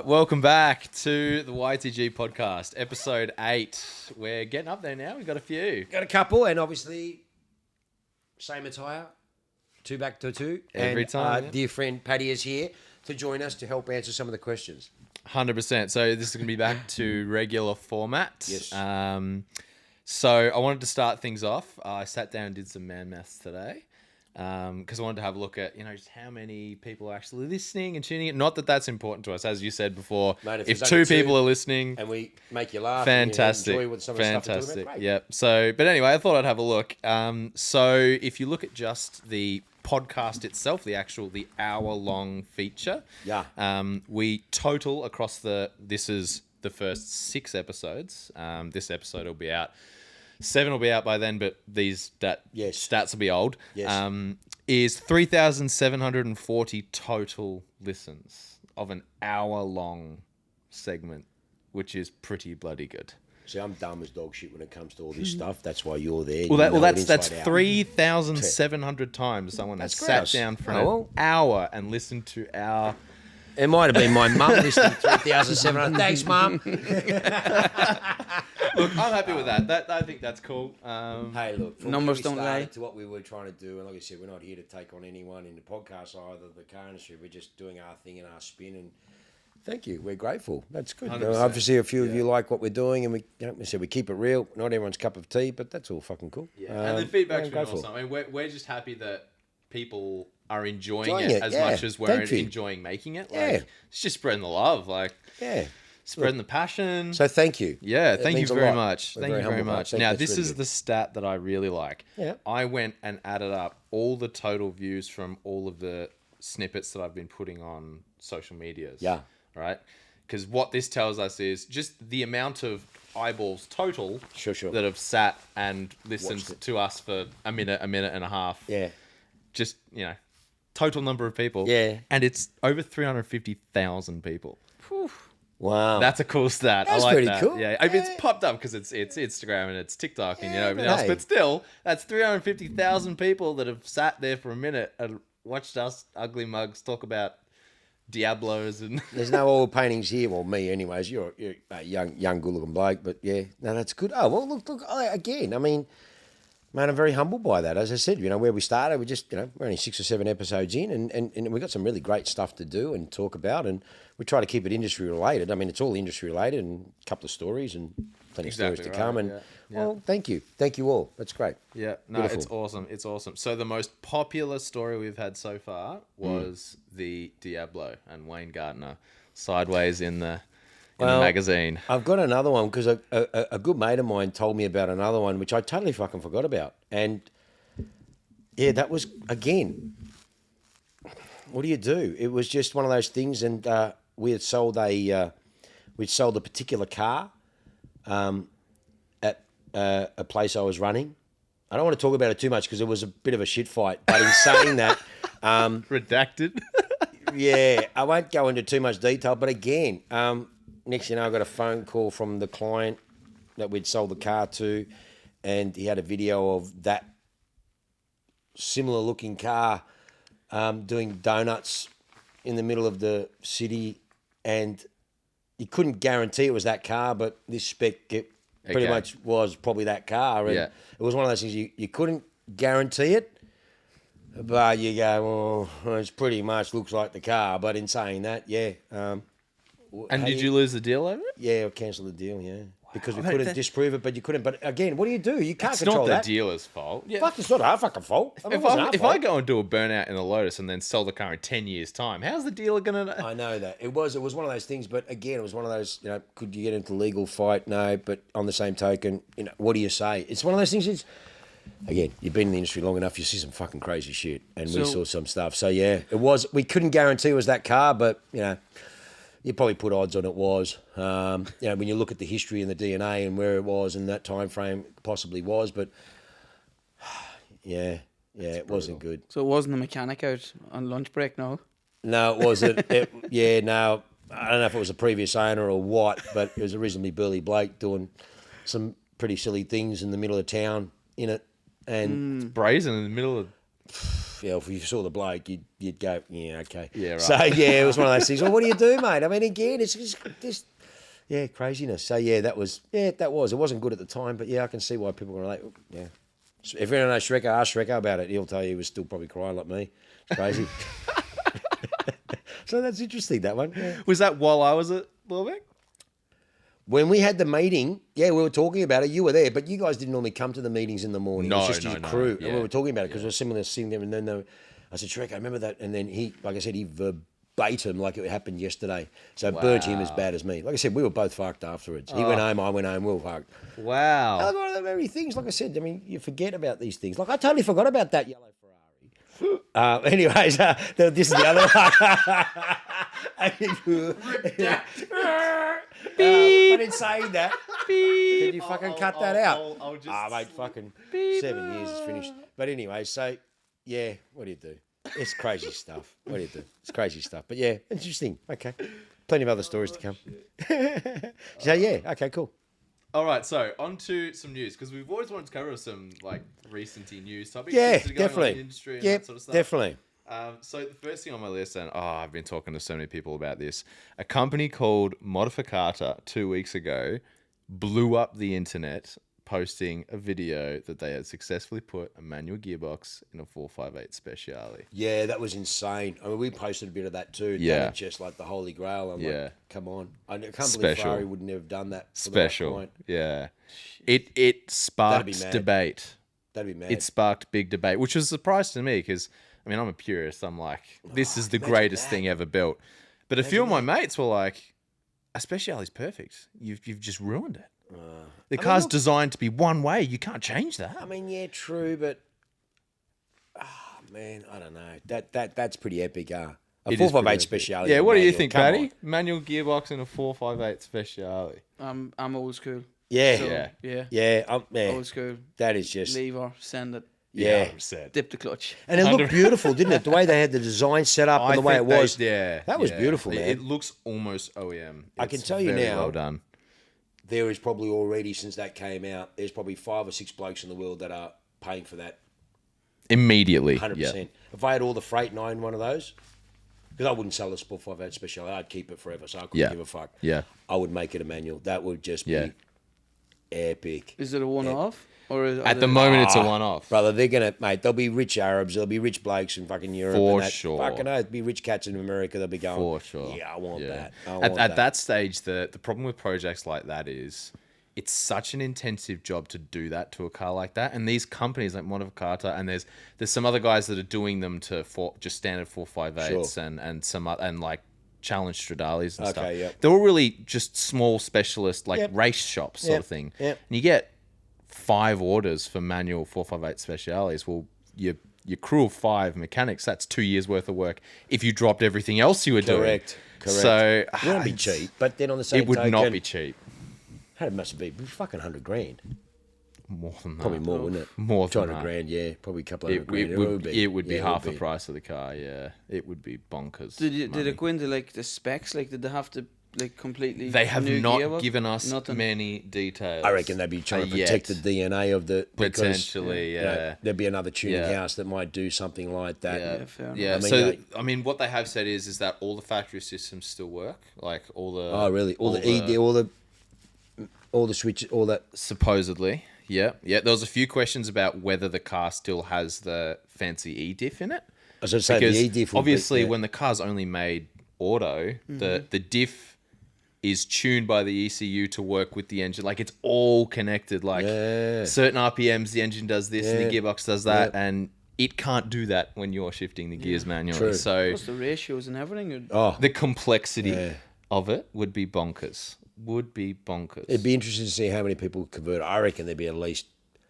right, welcome back to the YTG podcast, episode 8. We're getting up there now. We've got a few. Got a couple, and obviously, same attire, 2 back to 2. Every time. Dear friend Paddy is here to join us to help answer some of the questions. 100%. So this is going to be back to regular format. Yes. So I wanted to start things off. I sat down and did some man maths today. Because I wanted to have a look at, just how many people are actually listening and tuning in. Not that that's important to us, as you said before. Mate, if 2 people are listening, and we make you laugh, fantastic, and you enjoy some of the stuff we're talking about, great. Yep. So, but anyway, I thought I'd have a look. So if you look at just the podcast itself, the hour-long feature, we total across this is the first 6 episodes. This episode will be out. 7 will be out by then, but these stats will be old. Yes. Is 3,740 total listens of an hour-long segment, which is pretty bloody good. See, I'm dumb as dog shit when it comes to all this stuff. That's why you're there. Well, that's 3,700 times someone has sat down for an hour and listened to our... It might have been my mum listening to 3,700. Thanks, Mum. Look, I'm happy with that. I think that's cool. Hey, look, numbers don't lie. To what we were trying to do, and like I said, we're not here to take on anyone in the podcast either, the car industry. We're just doing our thing and our spin. And thank you. We're grateful. That's good. Obviously, a few of you like what we're doing, and we said we keep it real. Not everyone's cup of tea, but that's all fucking cool. Yeah, and the feedback's been awesome. I mean, we're just happy that people are enjoying it as much as we're enjoying making it. Like, it's just spreading the love. Spreading the passion. So thank you. Yeah, thank you very much. Thank you very much. Now, this really is the stat that I really like. Yeah. I went and added up all the total views from all of the snippets that I've been putting on social medias. Yeah. Right? Because what this tells us is just the amount of eyeballs total that have sat and listened to us for a minute and a half. Yeah. Just, total number of people. Yeah. And it's over 350,000 people. Whew. Wow. That's a cool stat. That's I like pretty that. cool. Yeah. I mean, it's popped up because it's Instagram and it's TikTok and everything else. But still, that's 350,000 people that have sat there for a minute and watched us ugly mugs talk about Diablos and... There's no oil paintings here. Well, me anyways. You're a young good-looking bloke. But yeah, no, that's good. Oh, well, look, again, I mean... Man, I'm very humbled by that. As I said, where we started, we just, we're only 6 or 7 episodes in and we've got some really great stuff to do and talk about, and we try to keep it industry related. I mean, it's all industry related and a couple of stories and plenty of stories to come. And, well, thank you. Thank you all. That's great. Yeah, no, beautiful. It's awesome. It's awesome. So the most popular story we've had so far was the Diablo and Wayne Gardner sideways in the magazine. I've got another one because a good mate of mine told me about another one, which I totally fucking forgot about. And yeah, that was, again, what do you do? It was just one of those things. And we had sold a particular car at a place I was running. I don't want to talk about it too much because it was a bit of a shit fight. But in saying that... Redacted? Yeah, I won't go into too much detail. But again... next thing you know, I got a phone call from the client that we'd sold the car to, and he had a video of that similar-looking car doing donuts in the middle of the city, and you couldn't guarantee it was that car, but this spec pretty much was probably that car. And it was one of those things you couldn't guarantee it, but you go, well, it pretty much looks like the car. But in saying that, and did you lose the deal over it? Yeah, I cancelled the deal, because we couldn't disprove it, but you couldn't. But again, what do? You can't control that. It's not the dealer's fault. Yeah. Fuck, it's not our fucking fault. If I go and do a burnout in a Lotus and then sell the car in 10 years' time, how's the dealer going to... I know that. It was one of those things, but again, it was one of those, could you get into legal fight? No, but on the same token, what do you say? It's one of those things, again, you've been in the industry long enough, you see some fucking crazy shit, and we saw some stuff. So yeah, we couldn't guarantee it was that car, but, you probably put odds on it was. When you look at the history and the DNA and where it was in that time frame, possibly was. But it wasn't good. So it wasn't a mechanic out on lunch break, no? No, it wasn't. No. I don't know if it was a previous owner or what, but it was a reasonably burly bloke doing some pretty silly things in the middle of town in it. And it's brazen in the middle of... yeah, if you saw the bloke, you'd go, yeah, okay. Yeah, right. So, yeah, it was one of those things. Well, what do you do, mate? I mean, again, it's just yeah, craziness. So, that was. It wasn't good at the time, but, yeah, I can see why people were like, yeah. If anyone knows Shreko, ask Shreko about it. He'll tell you he was still probably crying like me. It's crazy. So that's interesting, that one. Yeah. Was that while I was at Lorbeck? When we had the meeting, we were talking about it. You were there, but you guys didn't normally come to the meetings in the morning. No, it was just your crew. Yeah. And we were talking about it because we were similar sitting there. And then I said, Shrek, I remember that. And then he, like I said, he verbatim like it happened yesterday. So it burnt him as bad as me. Like I said, we were both fucked afterwards. He went home, I went home, we were fucked. Wow. And one of the very things, like I said, I mean, you forget about these things. Like I totally forgot about that yellow Ferrari. Anyways, this is the other one. But in saying that, can you fucking cut that out? I'll just... mate, fucking 7 years is finished. But anyway, so, yeah, what do you do? It's crazy stuff. What do you do? It's crazy stuff. But, yeah, interesting. Okay. Plenty of other stories to come. So, yeah, okay, cool. All right, so on to some news, because we've always wanted to cover some, like, recent news topics. Yeah, things that are going on in definitely. the industry and Yeah, that sort of stuff. definitely. So the first thing on my list, and I've been talking to so many people about this, a company called Modificata 2 weeks ago blew up the internet posting a video that they had successfully put a manual gearbox in a 458 Speciale. Yeah, that was insane. I mean, we posted a bit of that too. Yeah. It's just like the holy grail. I'm like, come on. I can't believe Special. Ferrari would never have done that. Special, yeah. It sparked mad. debate. That'd be mad. It sparked big debate, which was a surprise to me because, I mean, I'm a purist. I'm like, this is the greatest thing ever built. But a few of my mates were like, a Speciale's perfect. You've just ruined it. The car's designed to be one way. You can't change that. I mean, yeah, true, but man, I don't know. That's pretty epic, A It is 458 pretty Speciale. Yeah, what do you manual, think, come Paddy? on. Manual gearbox in a 458 Speciale. I'm old school. Yeah, So, Yeah. yeah. Old school. That is just Lever, send it, yeah. 100%. dip the clutch. And it looked beautiful, didn't it? The way they had the design set up and the way it was. That was beautiful, man. It looks almost OEM. I can tell you very now. well done. There is probably already, since that came out, there's probably 5 or 6 blokes in the world that are paying for that Immediately. 100%. Yeah. If I had all the freight and I owned one of those, because I wouldn't sell the Sport 58 Special, I'd keep it forever, so I couldn't give a fuck. Yeah. I would make it a manual. That would just be epic. Is it a one-off? Or is, At the moment, it's a one-off. Brother, they're going to, mate, they'll be rich Arabs, there'll be rich blokes in fucking Europe. For and sure. Fucking oath, be rich cats in America, they'll be going, For sure. yeah, I want that. At that stage, the problem with projects like that is it's such an intensive job to do that to a car like that. And these companies like Modificata, and there's some other guys that are doing them to just standard 458s and some and like challenge Stradalis and stuff. Yep. They're all really just small specialist like race shops sort of thing. Yep. And you get 5 orders for manual 458 Speciales. Well, your crew of 5 mechanics, that's 2 years worth of work if you dropped everything else you were doing. Correct. So it wouldn't be cheap, but then on the same it would token, not be cheap. It must be fucking $100,000. More than that. Probably more, wouldn't it? More than 200 that. grand, yeah. Probably a couple of It, hundred grand. it would be Yeah, half it would the be. price of the car, yeah. It would be bonkers. Did money. it go into like the specs? Like, did they have to like completely? They have new not gearbox? given us Nothing. many details. I reckon they'd be trying to protect the DNA of the... because, Potentially, you know, yeah. there'd be another tuning Yeah. house that might do something like that. Yeah, fair enough. Yeah, I mean, so like- I mean, what they have said is that all the factory systems still work, like all the. Oh, really? All the ED, all the switches, all that... Supposedly, yeah. There was a few questions about whether the car still has the fancy E-diff in it. I was going to say, Because the ED... obviously, when the car's only made auto, the diff is tuned by the ECU to work with the engine. Like, it's all connected. Like, certain RPMs, the engine does this and the gearbox does that, and it can't do that when you're shifting the gears manually. True. So Plus the ratios and everything. the complexity of it would be bonkers. It'd be interesting to see how many people convert. I reckon there'd be at least...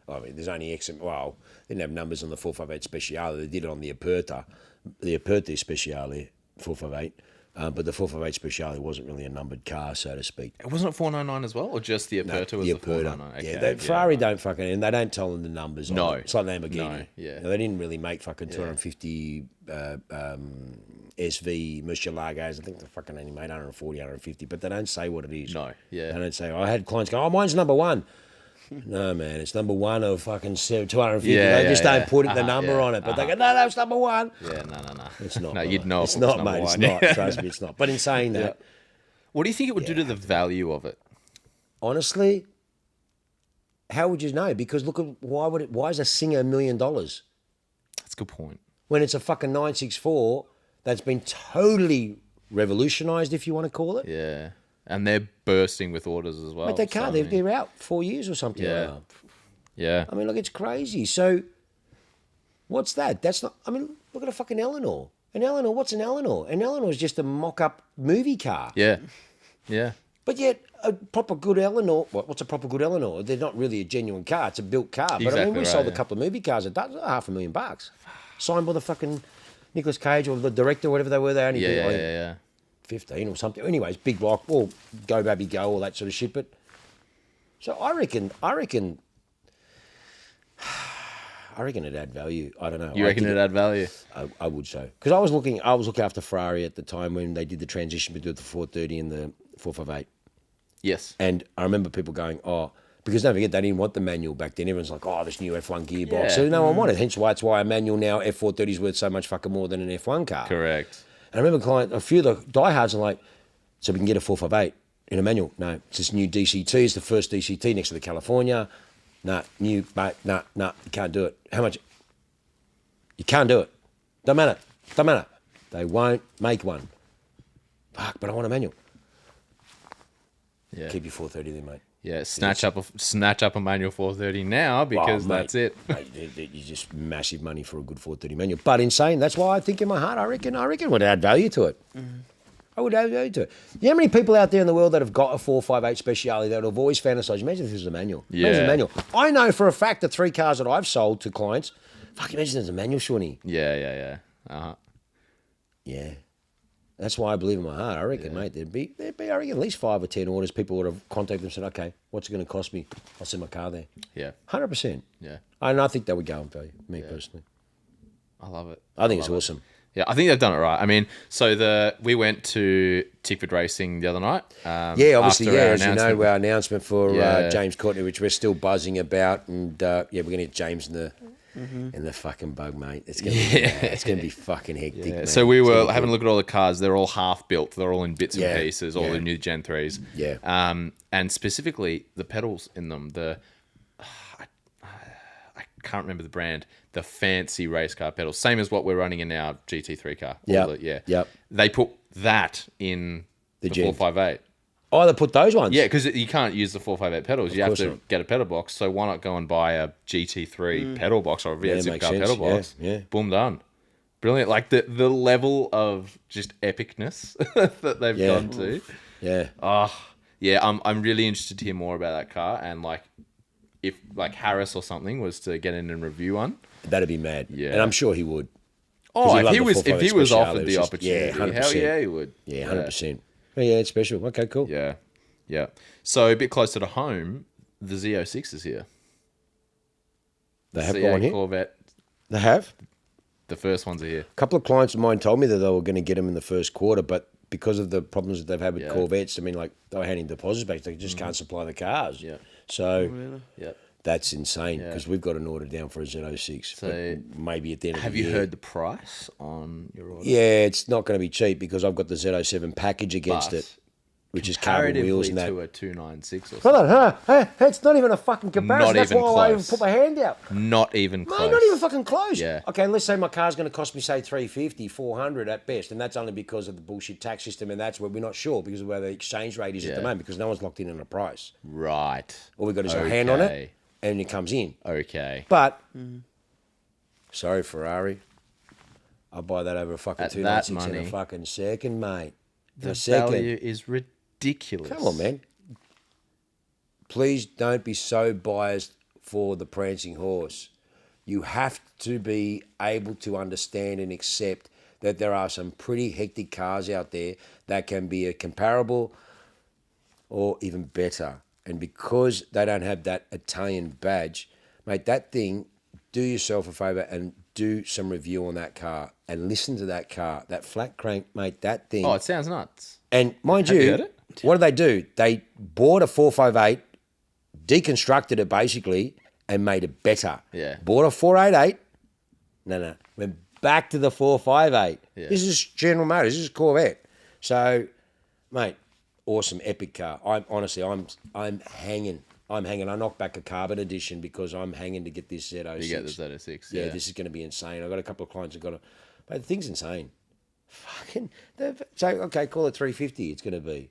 I mean, there's only X... Well, they didn't have numbers on the 458 Speciale. They did it on the Aperta. The Aperta Speciale 458. But the 458 Speciale wasn't really a numbered car, so to speak. Wasn't it 499 as well? Or just the Aperta was the 499? Okay, Yeah, Ferrari don't fucking... And they don't tell them the numbers on No. it. It's like Lamborghini. No, yeah. They didn't really make fucking 250 SV Murcielagos. I think they fucking only made 140, 150. But they don't say what it is. No, yeah. They don't say... I had clients go, oh, mine's number 1. No, man, it's number one of fucking 250. They just don't put the number on it. But they go, no, it's number one. Yeah, no. It's not. No, you'd know. It's not, mate. It's not. Trust me, it's not. But in saying that, what do you think it would do to the value of it? honestly, how would you know? Because look at why is a Singer $1 million That's a good point. when it's a fucking 964 that's been totally revolutionised, if you want to call it. Yeah. And they're bursting with orders as well. But they can't. So, They're out 4 years or something. Yeah. Like that. Yeah. I mean, look, it's crazy. So, what's that? That's not. I mean, look at a fucking Eleanor. An Eleanor. What's an Eleanor? An Eleanor is just a mock-up movie car. Yeah. Yeah. But yet, a proper good Eleanor. What's a proper good Eleanor? They're not really a genuine car. It's a built car. But I mean, we sold a couple of movie cars at $500,000, signed by the fucking Nicolas Cage or the director, whatever they were. They only did Yeah. 15 or something. Anyways, big block, all go baby go, all that sort of shit. But so I reckon it'd add value. I don't know. You reckon it'd add value? I would so. Because I was looking after Ferrari at the time when they did the transition between the 430 and the 458. Yes. And I remember people going, oh, because don't forget, they didn't want the manual back then. Everyone's like, oh, this new F1 gearbox. Yeah. So no one wanted. Hence why it's why a manual now, F430 is worth so much fucking more than an F1 car. Correct. And I remember a few of the diehards are like, so we can get a 458 in a manual. No, it's this new DCT. It's the first DCT next to the California. Nah, you can't do it. How much? You can't do it. Don't matter. They won't make one. Fuck, but I want a manual. Yeah. Keep your 430 there, mate. Yeah, snatch up a manual 430 now because that's it. Mate, you just massive money for a good 430 manual. But in saying, that's why I think in my heart, I reckon it would add value to it. I would add value to it. You know how many people out there in the world that have got a 458 Speciale that have always fantasized? Imagine if this was a manual. Yeah. Imagine a manual. I know for a fact the 3 cars that I've sold to clients, fuck, imagine there's a manual, Shawnee. Yeah. Uh-huh. Yeah. That's why I believe in my heart. I reckon, mate, there'd be I reckon, at least 5 or 10 orders. People would have contacted them and said, okay, what's it going to cost me? I'll send my car there. Yeah. 100%. Yeah. And I think that would go in value, me personally. I love it. I think it's awesome. Yeah, I think they've done it right. I mean, so we went to Tickford Racing the other night. Yeah, obviously, as you know, our announcement for Yeah. James Courtney, which we're still buzzing about, and we're going to get James in the fucking bug, mate. It's going to be fucking hectic. Yeah. Man. So we were having a look at all the cars. They're all half built. They're all in bits and pieces. All the new Gen 3s. Yeah. And specifically the pedals in them. I can't remember the brand. The fancy race car pedals, same as what we're running in our GT3 car. Yep. They put that in the 458. Oh, they put those ones? Yeah, because you can't use the 458 pedals. You have to not. get a pedal box. So why not go and buy a GT3 pedal box or a V8 makes Supercar sense. pedal box? Yeah. Boom, done. Brilliant. Like the level of just epicness that they've gone to. Yeah. Yeah, I'm really interested to hear more about that car, and like if like Harris or something was to get in and review one. That'd be mad. Yeah. And I'm sure he would. Oh, He if he was offered the Speciale, opportunity, 100%. hell yeah, he would. Yeah, 100%. Oh, yeah, it's special. Okay, cool. Yeah. So a bit closer to home, the Z06 is here. They have C8 one here? Corvette. They have? The first ones are here. A couple of clients of mine told me that they were going to get them in the first quarter, but because of the problems that they've had with Corvettes, I mean, like, they were handing deposits back. They just can't supply the cars. Yeah. So Yeah. that's insane because we've got an order down for a Z06. So maybe at the end of the have year. you heard the price on your order? Yeah, it's not going to be cheap because I've got the Z07 package against it, which is carbon wheels and that. to a 296 or Hold something. on, hey, it's not even a fucking comparison. Not That's even why I even close. put my hand out. Not even close. Mate, not even fucking close. Yeah. Okay, let's say my car's going to cost me, say, $350, $400 at best, and that's only because of the bullshit tax system, and that's where we're not sure because of where the exchange rate is at the moment because no one's locked in on a price. Right. All we've got is a hand on it, and it comes in. Okay. But, sorry, Ferrari, I'll buy that over a fucking At 296 that in a money, fucking second, mate. The value is ridiculous. Come on, man. Please don't be so biased for the prancing horse. You have to be able to understand and accept that there are some pretty hectic cars out there that can be a comparable or even better. And because they don't have that Italian badge, mate, that thing, do yourself a favour and do some review on that car and listen to that car. That flat crank, mate, that thing. Oh, it sounds nuts. And mind Have you you, heard it? what do? They bought a 458 deconstructed it basically and made it better. Yeah. Bought a 488. No. Went back to the 458. Yeah. This is General Motors. This is Corvette. So, mate, awesome, epic car. I'm hanging. I knocked back a carbon edition because I'm hanging to get this Z06. You get the Z06. Yeah, this is going to be insane. I've got a couple of clients who've got it. But the thing's insane. So, okay, call it 350 it's going to be.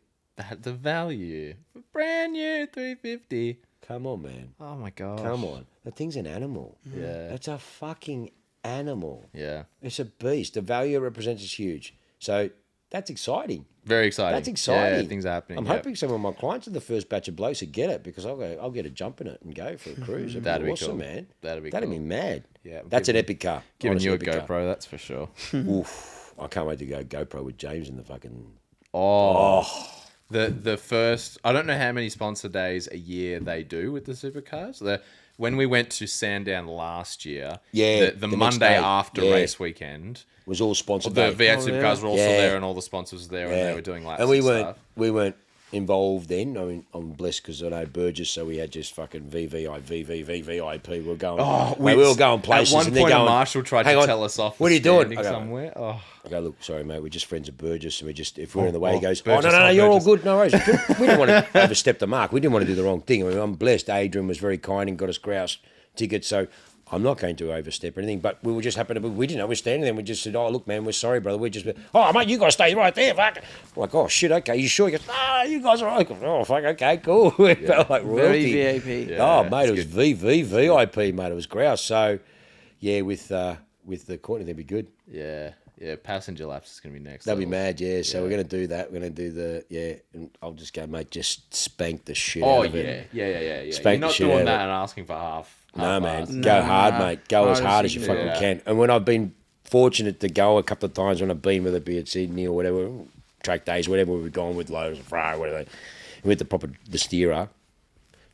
The value. Brand new 350. Come on, man. Oh, my gosh. Come on. That thing's an animal. Yeah. That's a fucking animal. Yeah. It's a beast. The value it represents is huge. So that's exciting. Very exciting. That's exciting. Yeah, things are happening. I'm hoping some of my clients are the first batch of blokes who get it because I'll get a jump in it and go for a cruise. That'd be be awesome, cool. man. That'd be be mad. Yeah, that's an epic car. Giving Honestly, you a epic GoPro, car. that's for sure. Oof. I can't wait to go GoPro with James in the fucking... The first, I don't know how many sponsor days a year they do with the supercars. When we went to Sandown last year, the next Monday day, after race weekend, was all sponsored. the day. V8 supercars were also Yeah. there and all the sponsors were there and they were doing laps And we stuff. weren't involved then. I mean, I'm blessed because I know Burgess, so we had just fucking VVIP. We were going. we were going places. At one and they're point, going, a marshal tried "Hang to on, tell us off. What are you doing? standing somewhere? Oh. I go, look, sorry, mate, we're just friends of Burgess, and we just, if we're in the way, he goes, Burgess, no, you're Burgess. all good, no worries. We didn't want to overstep the mark. We didn't want to do the wrong thing. I mean, I'm blessed. Adrian was very kind and got us grouse tickets, so I'm not going to overstep or anything, but we were just happened to, we didn't know, we're standing there, and we just said, oh, look, man, we're sorry, brother, we're just, oh, mate, you guys stay right there, fuck. We're like, oh, shit, okay, you sure? He goes, no, you guys are all right. Go, oh, fuck, okay, cool. We felt like royalty. Very VIP. Oh, mate, it was VIP, mate, it was grouse, so, yeah, with the Courtney, that'd be good. Yeah, passenger laps is going to be next. That'd be level. mad, yeah. So we're going to do that. We're going to do and I'll just go, mate, just spank the shit out of it. Yeah. Spank You're the not shit doing out of that it. and asking for half. No, man. half-assed. Go hard, mate. Go as hard as you can. fucking can. And when I've been fortunate to go a couple of times when I've been, whether it be at Sydney or whatever, track days, whatever we've gone with loads of fry, whatever, with the steerer,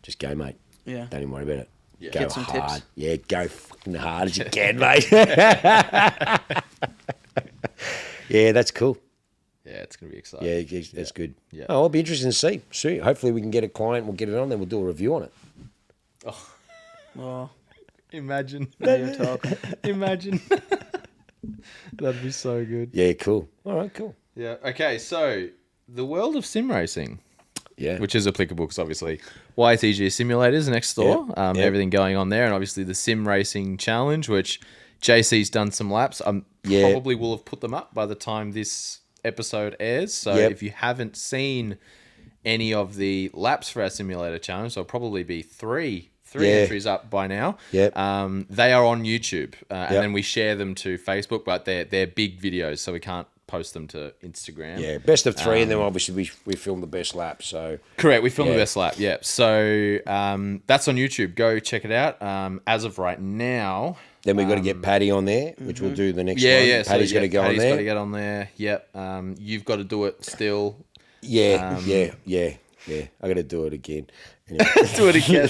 just go, mate. Yeah. Don't even worry about it. Yeah. Go Get some hard. tips. Yeah, go fucking hard as you can, mate. Yeah, that's cool. Yeah, it's going to be exciting. Yeah, that's good. Yeah. Oh, I'll be interested to see. See, hopefully we can get a client, we'll get it on, then we'll do a review on it. Oh, Imagine. now you're talking. Imagine. That'd be so good. Yeah, cool. All right, cool. Yeah. Okay, so the world of sim racing, Yeah. which is applicable because obviously YTG Simulators next door, Yep. everything going on there, and obviously the Sim Racing Challenge, which JC's done some laps. Yeah. Probably will have put them up by the time this episode airs. So Yep. if you haven't seen any of the laps for our simulator challenge, there'll probably be three Yeah. entries up by now. Yep. They are on YouTube, and Yep. then we share them to Facebook, but they're big videos, so we can't post them to Instagram. Yeah, best of three, and then obviously we filmed the best lap, so... Correct. We filmed Yeah. the best lap. Yeah. So that's on YouTube. Go check it out. As of right now. Then we've got to get Paddy on there, which we'll do the next one. Yeah. Paddy's got to go on Paddy's got to there. get on there. Yep. You've got to do it still. Yeah. I got to do it again. Anyway. Do it again.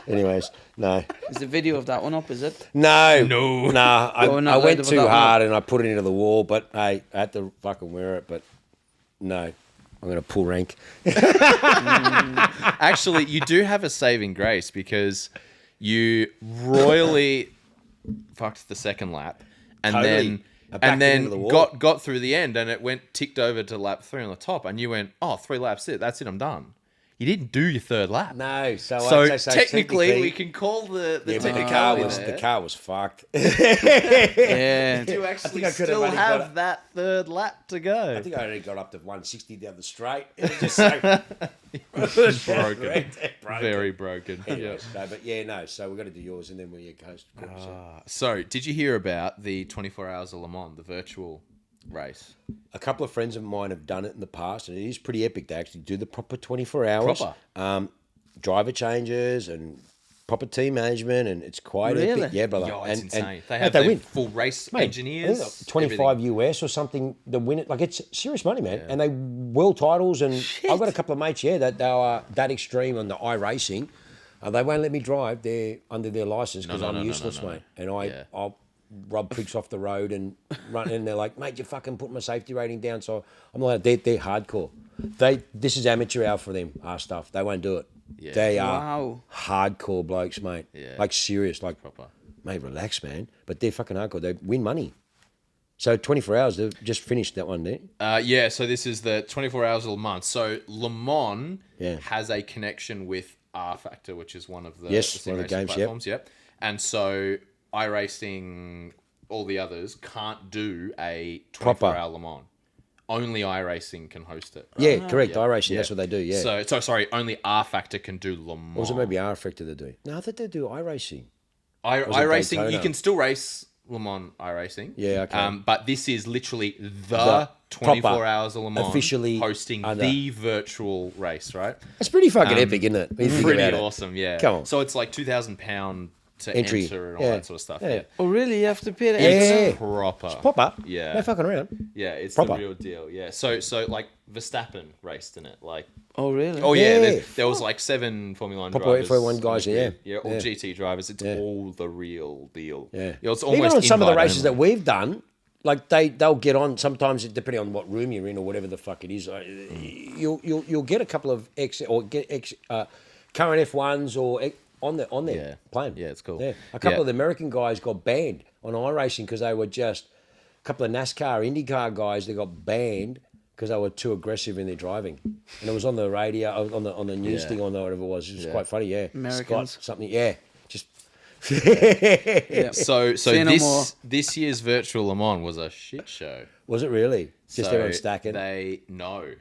Anyways, no. Is the video of that one up, is it? No. I Going out went loud too about that hard and I put it into the wall, but hey, I had to fucking wear it, but no. I'm going to pull rank. Actually, you do have a saving grace because you royally fucked the second lap and Totally. I backed it into the then wall. got through the end and it went ticked over to lap 3 on the top and you went, oh, 3 laps, that's it, I'm done. You didn't do your third lap. No, so technically, we can call the yeah, but technicality the car was fucked. Yeah. You actually I could have still only have got that third lap to go. I think I only got up to 160 down the straight. It was just so broken. broken. Very broken. Anyways, no, but yeah, no. So we've got to do yours, and then we'll coast. So, did you hear about the 24 Hours of Le Mans, the virtual race? A couple of friends of mine have done it in the past, and it is pretty epic. They actually do the proper 24 hours. Driver changes and proper team management, and it's quite Really? epic. Yeah, brother. Yo, it's insane. And, They have they the win. full race Mate, engineers. I think 25 everything. US or something, the win it. Like, it's serious money, man. And they world titles, and I've got a couple of mates, that they are that extreme on the iRacing. They won't let me drive. They're under their license because I'm useless, mate. And rob pricks off the road and run. And they're like, mate, you fucking put my safety rating down. So I'm like, they're hardcore. This is amateur hour for them, our stuff. They won't do it. Yeah. They are hardcore blokes, mate. Yeah. Like serious, like, Proper. mate, relax, man. But they're fucking hardcore. They win money. So 24 hours, they've just finished that one there. Yeah, so this is the 24 Hours of Le Mans. So Le Mans has a connection with R Factor, which is one of the, one of the games, platforms. Yep. And so iRacing, all the others, can't do a 24-hour Le Mans. Only iRacing can host it. Right? Yeah, correct. iRacing, that's what they do, yeah. So sorry, only R Factor can do Le Mans. Or was it maybe R Factor they do? No, I thought they do iRacing. iRacing, you can still race Le Mans iRacing. Yeah, okay. But this is literally the 24 Hours of Le Mans officially hosting the virtual race, right? It's pretty fucking epic, isn't it? Pretty awesome, yeah. Come on. So it's like £2,000 to Entry. enter and all that sort of stuff. Yeah. Oh, really? You have to pay the Yeah. Proper. It's proper. Yeah. No fucking around. Yeah, it's Proper. the real deal. Yeah. So like Verstappen raced in it. Like, Oh, really? oh yeah, Yeah. there was like 7 Formula 1 Proper drivers. F1 guys, yeah. Yeah, all Yeah. GT drivers. It's all the real deal. Yeah. It's Even almost on some of the invite races only. that we've done, like they'll get on sometimes depending on what room you're in or whatever the fuck it is. You'll get a couple of current F1s or on there playing. Yeah, it's cool. Yeah, a couple Yeah. of the American guys got banned on iRacing because they were just a couple of NASCAR, IndyCar guys. They got banned because they were too aggressive in their driving, and it was on the radio, on the news thing, on whatever it was. It was quite funny. Yeah, Americans. Scott, something. Yeah, just. So Say no more. this year's virtual Le Mans was a shit show. Was it really? Just So everyone stacking. No,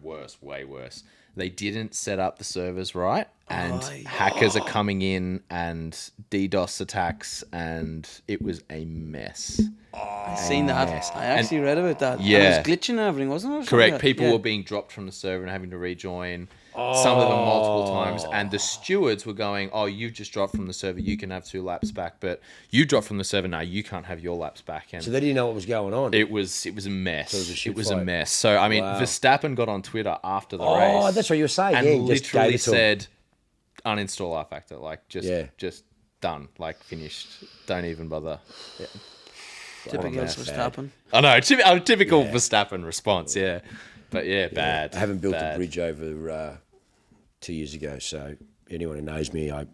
worse, way worse. They didn't set up the servers right, and hackers are coming in and DDoS attacks, and it was a mess. I seen that. I actually read about that. Yeah. And it was glitching and everything, wasn't it? Correct. People were being dropped from the server and having to rejoin. Some of them multiple times, and the stewards were going, "Oh, you've just dropped from the server. You can have 2 laps back, but you dropped from the server now. You can't have your laps back." And So they didn't know what was going on. it was a mess. So it was a shit it was fight. a mess. So I mean, Verstappen got on Twitter after the race. Oh, that's what you were saying. And Yeah, he just literally gave it to him. said, "Uninstall R Factor. Like just done. Like finished. Don't even bother." Yeah. Typical Verstappen. I know. A typical Verstappen response. Yeah, but bad. I haven't built bad. a bridge over 2 years ago, so anyone who knows me, I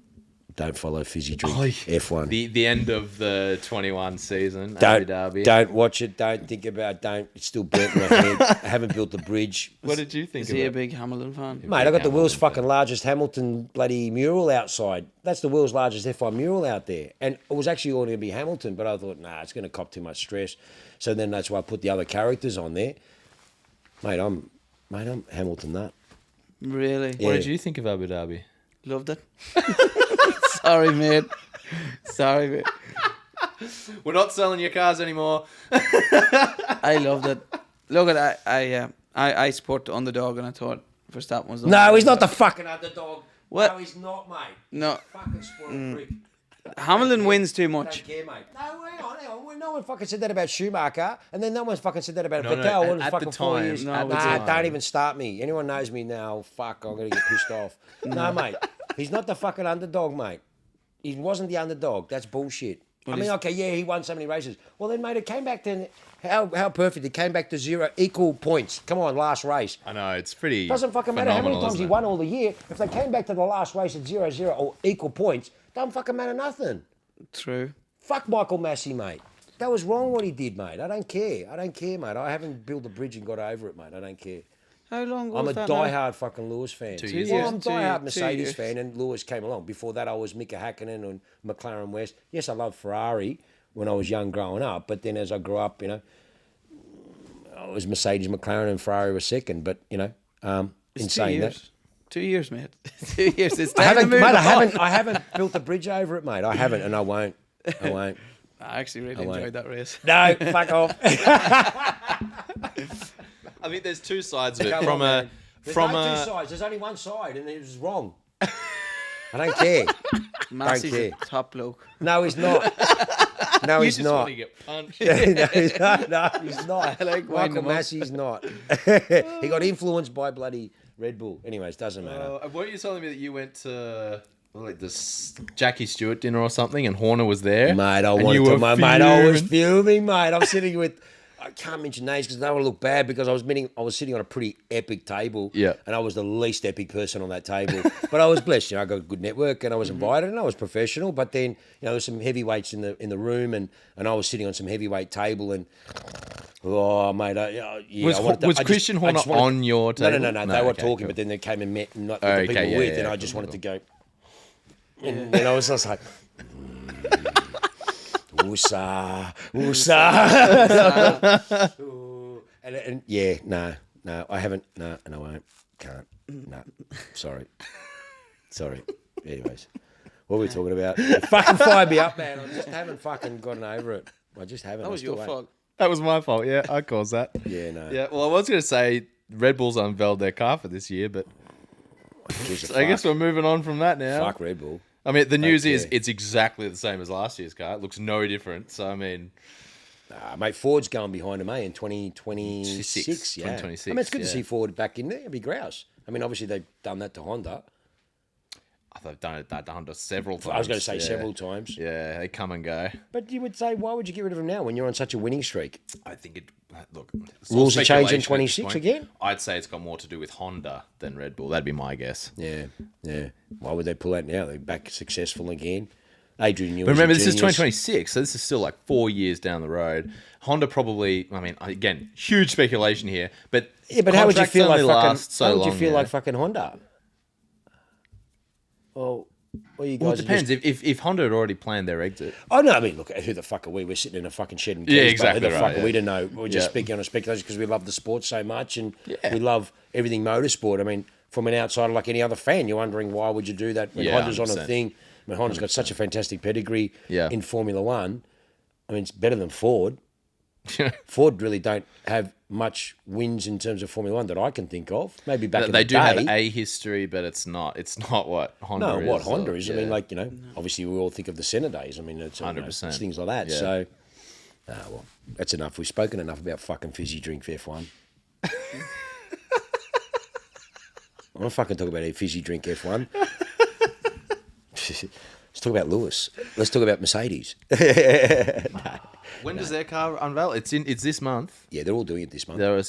don't follow fizzy drink F1. The end of the 21 season, Abu Dhabi. Don't watch it. Don't think about it. It's still burnt in my head. I haven't built the bridge. What did you think Is of he a it? big Hamilton fan? Mate, I got the world's fucking largest Hamilton bloody mural outside. That's the world's largest F1 mural out there. And it was actually going to be Hamilton, but I thought, nah, it's going to cop too much stress. So then that's why I put the other characters on there. Mate, I'm Hamilton nut. Really? What did you think of Abu Dhabi? Loved it. Sorry, mate. We're not selling your cars anymore. I loved it. Look at I support the underdog, and I thought Verstappen was the No, he's not the fucking underdog. What? No, he's not, mate. No. Fucking spoiled prick. Hamilton wins too much. Don't care, mate. No, hang on. No one fucking said that about Schumacher, and then no one's fucking said that about No, Vettel. at the time, Nah, don't even start me. Anyone knows me now, fuck, I'm going to get pissed off. No, mate. He's not the fucking underdog, mate. He wasn't the underdog. That's bullshit. I mean, okay, yeah, he won so many races. Well, then, mate, it came back to... How perfect. It came back to 0, equal points. Come on, last race. I know, it's pretty Doesn't fucking matter how many phenomenal, times he isn't it? won all the year. If they came back to the last race at 0-0 or equal points, don't fucking matter nothing. True. Fuck Michael Massey, mate. That was wrong what he did, mate. I don't care, mate. I haven't built a bridge and got over it, mate. I don't care. How long I'm was a that now? diehard fucking Lewis fan. 2 years. Well, I'm a Two diehard years. Mercedes fan, and Lewis came along. Before that, I was Mika Hakkinen and McLaren West. Yes, I loved Ferrari when I was young growing up, but then as I grew up, you know, I was Mercedes, McLaren, and Ferrari was second. But you know, in saying that, 2 years, mate. 2 years. It's I time to haven't, move mate, on. I haven't built a bridge over it, mate. I haven't, and I won't. I actually really won't. enjoyed that race. No, fuck off. I mean, there's two sides of it. Come From on, a man. There's from no a two sides. There's only one side, and it was wrong. I don't care. Massey's care. a top bloke. No, he's not. No, you he's just not. want to get punched. No, he's not. No, he's not. I like winding Michael him up. Massey's not. He got influenced by bloody Red Bull. Anyways, doesn't matter. Weren't you telling me that you went to like this Jackie Stewart dinner or something, and Horner was there. Mate, I was fuming, mate. I'm sitting with, I can't mention names because I don't want to look bad because I was sitting on a pretty epic table. Yeah. And I was the least epic person on that table. But I was blessed, I got a good network and I was invited and I was professional. But then, there was some heavyweights in the room and I was sitting on some heavyweight table and oh mate, was Christian Horner on your table? No. They were talking, cool. But then they came and met the people with, and I just wanted to go. And I was just like, Woosa. and yeah, no, I haven't. No, I won't. Can't. No, sorry. Anyways, what were we talking about? Fucking fired me up, man. I just haven't fucking gotten over it. I just haven't. That was your fault. That was my fault. Yeah, I caused that. Yeah, no. Yeah, well, I was going to say Red Bull's unveiled their car for this year, but I guess we're moving on from that now. Fuck Red Bull. I mean, the news is it's exactly the same as last year's car. It looks no different. So, I mean... mate, Ford's going behind them, in 2026. Yeah. 2026, I mean, it's good to see Ford back in there. It'd be grouse. I mean, obviously, they've done that to Honda. They've done it to Honda several times. I was going to say several times. Yeah, they come and go. But you would say, why would you get rid of them now when you're on such a winning streak? I think it... Look... Rules are changed in 26 again? I'd say it's got more to do with Honda than Red Bull. That'd be my guess. Yeah. Why would they pull out now? They're back successful again. Adrian Newey. But remember, this is 2026, so this is still like 4 years down the road. Honda probably... I mean, again, huge speculation here, but... Yeah, but how would you feel like fucking Honda? Well, you guys it depends. If Honda had already planned their exit. Oh, no, I mean, look, who the fuck are we? We're sitting in a fucking shed in Keys, exactly. Who the fuck are we to know? We're just speaking on a speculation because we love the sport so much and we love everything motorsport. I mean, from an outsider like any other fan, you're wondering why would you do that when Honda's 100%. On a thing. I mean, Honda's 100%. Got such a fantastic pedigree in Formula One. I mean, it's better than Ford. Ford really don't have much wins in terms of Formula One that I can think of. Maybe back in the day. They do have a history, but it's not what Honda is. No, what Honda is. I mean, obviously we all think of the Senna days. I mean, it's 100%. It's things like that. Yeah. So, well, that's enough. We've spoken enough about fucking fizzy drink F1. I want to fucking talk about a fizzy drink F1. Let's talk about Lewis. Let's talk about Mercedes. When does their car unveil? It's this month. Yeah, they're all doing it this month. They're all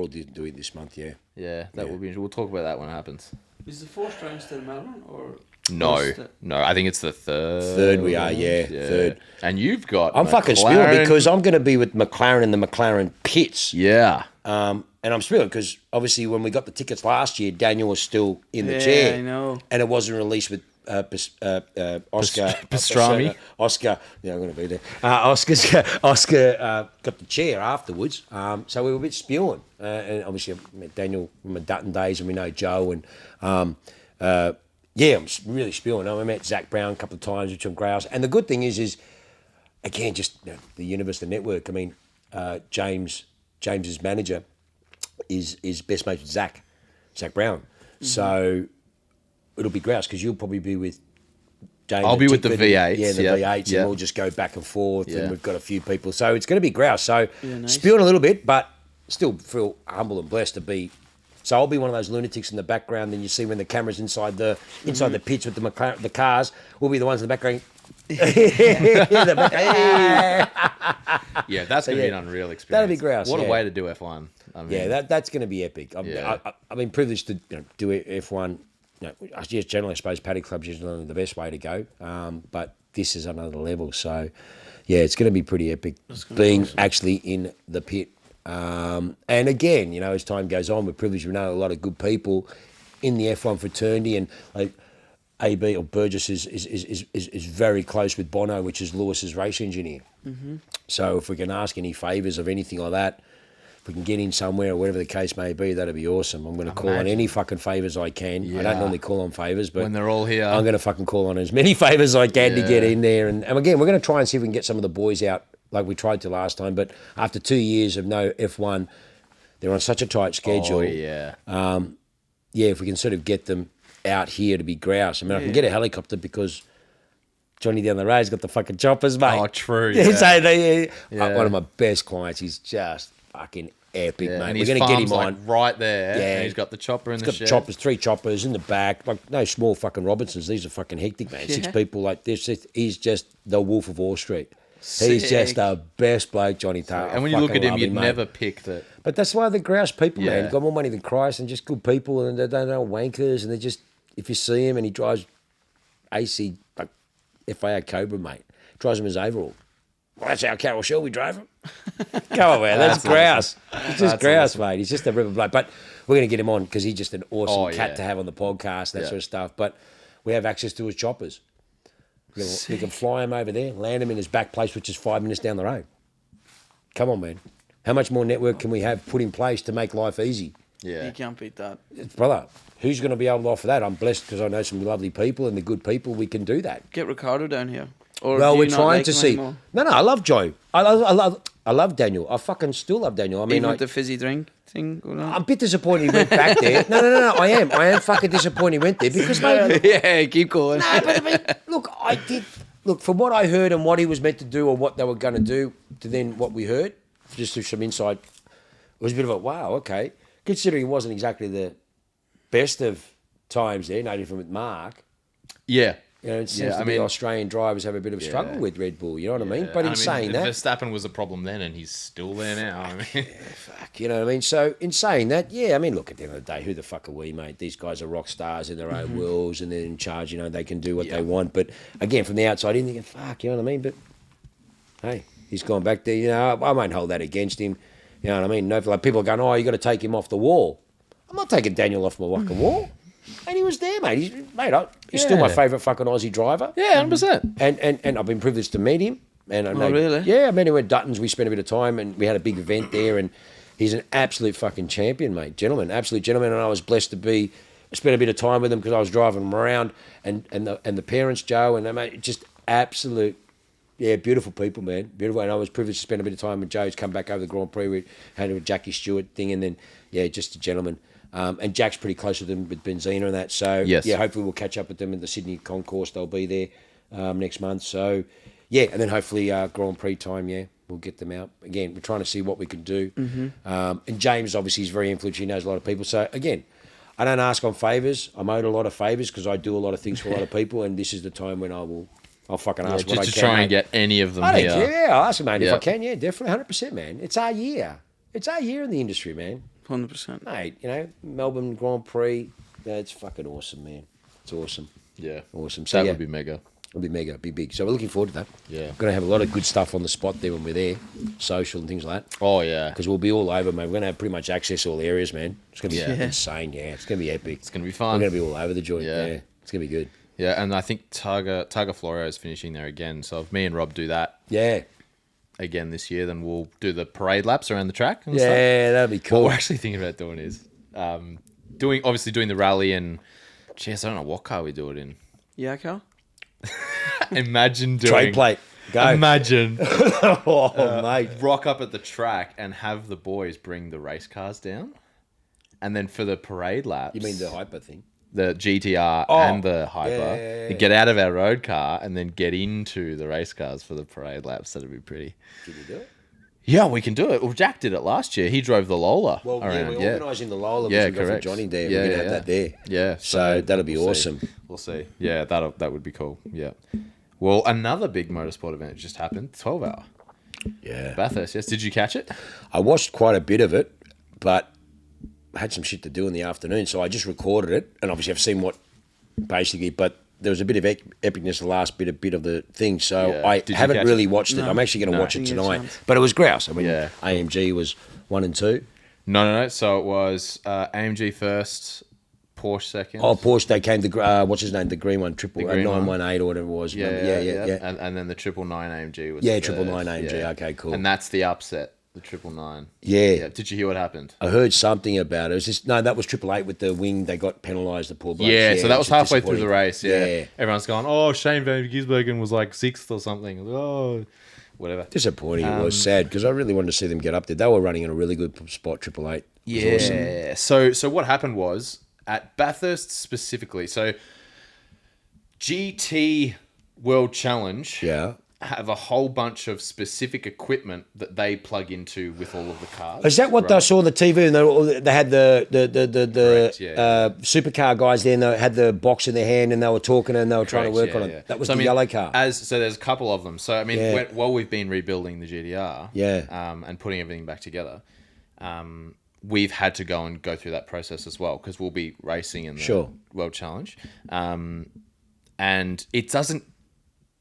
doing it this month. Yeah. Yeah, that will be interesting. We'll talk about that when it happens. Is the fourth round still Melbourne or? No. I think it's the third. Third we are, third. And you've got. I'm fucking spilling because I'm going to be with McLaren in the McLaren pits. Yeah. And I'm spilling because obviously when we got the tickets last year, Daniel was still in the chair. I know. And it wasn't released with Oscar Pastrami. Oscar, yeah, I'm going to be there. Oscar got the chair afterwards, so we were a bit spewing. And obviously, I met Daniel from the Dutton days, and we know Joe. And I'm really spewing. I met Zach Brown a couple of times, which I'm grouse. And the good thing is again, just the universe, the network. I mean, James's manager is best mates with Zach Brown. Mm-hmm. So it'll be grouse because you'll probably be with James. I'll be with the V8s. Yeah, the V8s, and we'll just go back and forth, and we've got a few people. So it's going to be grouse. So spewing a little bit, but still feel humble and blessed to be. So I'll be one of those lunatics in the background. Then you see when the camera's inside the pits with the cars, we'll be the ones in the background. Yeah, that's going to be an unreal experience. That'll be grouse. What a way to do F1. I mean, that's going to be epic. I've been privileged to do F1. Generally, I suppose Paddy Club's usually the best way to go, but this is another level. So, it's going to be pretty epic being actually in the pit. And again, as time goes on, we're privileged. We know a lot of good people in the F1 fraternity, and AB or Burgess is very close with Bono, which is Lewis's race engineer. Mm-hmm. So if we can ask any favours of anything like that, if we can get in somewhere or whatever the case may be, that'd be awesome. I'm going to call on any fucking favours I can. Yeah. I don't normally call on favours, but when they're all here, I'm going to fucking call on as many favours I can to get in there. And again, we're going to try and see if we can get some of the boys out like we tried to last time. But after 2 years of no F1, they're on such a tight schedule. Oh, yeah. If we can sort of get them out here to be grouse. I mean, I can get a helicopter because Johnny down the road's got the fucking choppers, mate. Oh, true. Yeah. So one of my best clients, he's just fucking epic, mate. And We're his going to get farm's him like on. right there. Yeah. And he's got the chopper in the Got shed. choppers, 3 choppers in the back. Like, no small fucking Robinsons. These are fucking hectic, man. 6 people like this. He's just the Wolf of Wall Street. He's just the best bloke, Johnny Taylor. And when you look at him, you'd never pick that. But that's why they're grouse people, Yeah. man. Got more money than Christ and just good people, and they don't know wankers, and they're just, if you see him and he drives AC, like FIA Cobra, mate, drives him as overall. Well, that's how Carol Shelby drove him. Come on, man. That's grouse. Awesome. It's just grouse, mate. He's just a river bloke. But we're going to get him on because he's just an awesome cat to have on the podcast, that sort of stuff. But we have access to his choppers. We can fly him over there, land him in his back place, which is 5 minutes down the road. Come on, man. How much more network can we have put in place to make life easy? Yeah. You can't beat that. Brother, who's going to be able to offer that? I'm blessed because I know some lovely people, and the good people, we can do that. Get Ricardo down here. Or Well, do we're you not trying like to him see. anymore? No, I love Joe. I love Daniel. I fucking still love Daniel. I mean, Even with the fizzy drink thing going on? I'm a bit disappointed he went back there. No. I am fucking disappointed he went there because, mate. Yeah, keep going. No, but I mean, look, from what I heard and what he was meant to do or what they were going to do to then what we heard, just through some insight, it was a bit of a wow, okay. Considering it wasn't exactly the best of times there, no different with Mark. Yeah. You know, it seems to be Australian drivers have a bit of a struggle with Red Bull, you know what I mean? But in saying that... Verstappen was a problem then and he's still there now. I mean, fuck, you know what I mean? So in saying that, yeah, I mean, look, at the end of the day, who the fuck are we, mate? These guys are rock stars in their own worlds and they're in charge, you know, they can do what they want. But again, from the outside in, thinking, fuck, you know what I mean? But hey, he's gone back there, you know, I won't hold that against him. You know what I mean? No, like people are going, oh, you got to take him off the wall. I'm not taking Daniel off my fucking wall. And he was there, mate. He's still my favourite fucking Aussie driver. yeah, 100%. And I've been privileged to meet him. And I know, really? Yeah, I met him at Duttons. We spent a bit of time and we had a big event there. And he's an absolute fucking champion, mate. Gentleman, absolute gentleman. And I was blessed to spend a bit of time with him because I was driving him around. And the parents, Joe, and they, mate, just absolute, beautiful people, man. Beautiful. And I was privileged to spend a bit of time with Joe. He's come back over the Grand Prix. We had a Jackie Stewart thing. And then, just a gentleman. And Jack's pretty close with them with Benzina and that. So, hopefully we'll catch up with them in the Sydney Concourse. They'll be there next month. So, and then hopefully Grand Prix time, we'll get them out. Again, we're trying to see what we can do. And James, obviously, is very influential. He knows a lot of people. So, again, I don't ask on favours. I'm owed a lot of favours because I do a lot of things for a lot of people. And this is the time when I'll fucking ask what I can. Just to try and get any of them I here. don't care. I'll ask them, mate, if I can. Yeah, definitely, 100%, man. It's our year. It's our year in the industry, man. 100%. Mate, you know, Melbourne Grand Prix, it's fucking awesome, man. It's awesome. Yeah. Awesome. So, that would be mega. It'll be mega, be big. So we're looking forward to that. Yeah. We're going to have a lot of good stuff on the spot there when we're there, social and things like that. Oh, yeah. Because we'll be all over, mate. We're going to have pretty much access to all areas, man. It's going to be insane, It's going to be epic. It's going to be fun. We're going to be all over the joint, yeah. It's going to be good. Yeah, and I think Targa Florio is finishing there again. So if me and Rob do that again this year, then we'll do the parade laps around the track and stuff. That'll be cool. What we're actually thinking about doing is doing the rally and, geez, I don't know what car we do it in. Yeah, Cal? Imagine doing... Trade plate. Go. Imagine. Mate. Rock up at the track and have the boys bring the race cars down. And then for the parade laps... You mean the hyper thing? The GTR and the Hyper. Get out of our road car and then get into the race cars for the parade laps. That'd be pretty. Can you do it? Yeah, we can do it. Well, Jack did it last year. He drove the Lola around. We're organising the Lola. Yeah, correct. correct. Johnny there. We're going to have that there. Yeah. So that'll be awesome. We'll see. Yeah, that would be cool. Yeah. Well, another big motorsport event just happened. 12-hour. Yeah. Bathurst, yes. Did you catch it? I watched quite a bit of it, but I had some shit to do in the afternoon, so I just recorded it. And obviously I've seen but there was a bit of epicness the last bit of the thing, so I haven't really watched it. I'm actually going to watch it tonight. But it was grouse. I mean, AMG was 1 and 2. No. So it was AMG first, Porsche second. Oh, Porsche, they came to, what's his name, the green one, 918 or whatever it was. Yeah. And then the 999 AMG was 999 AMG, okay, cool. And that's the upset. The 999. Yeah. Did you hear what happened? I heard something about it. It was just, that was 888 with the wing. They got penalised, the poor blokes. Yeah, so that was halfway through the race. Yeah. Everyone's going, oh, Shane Van Gisbergen was like 6th or something. Oh, whatever. Disappointing. It was sad because I really wanted to see them get up there. They were running in a really good spot, 888. Yeah. Awesome. So what happened was at Bathurst specifically. So GT World Challenge. Yeah. have a whole bunch of specific equipment that they plug into with all of the cars. Is that what I saw on the TV? And they had the supercar guys there, and they had the box in their hand, and they were talking, and they were trying to work on it. That was the yellow car. So there's a couple of them. So I mean, while we've been rebuilding the GDR, and putting everything back together, we've had to go through that process as well, because we'll be racing in the World Challenge, and it doesn't.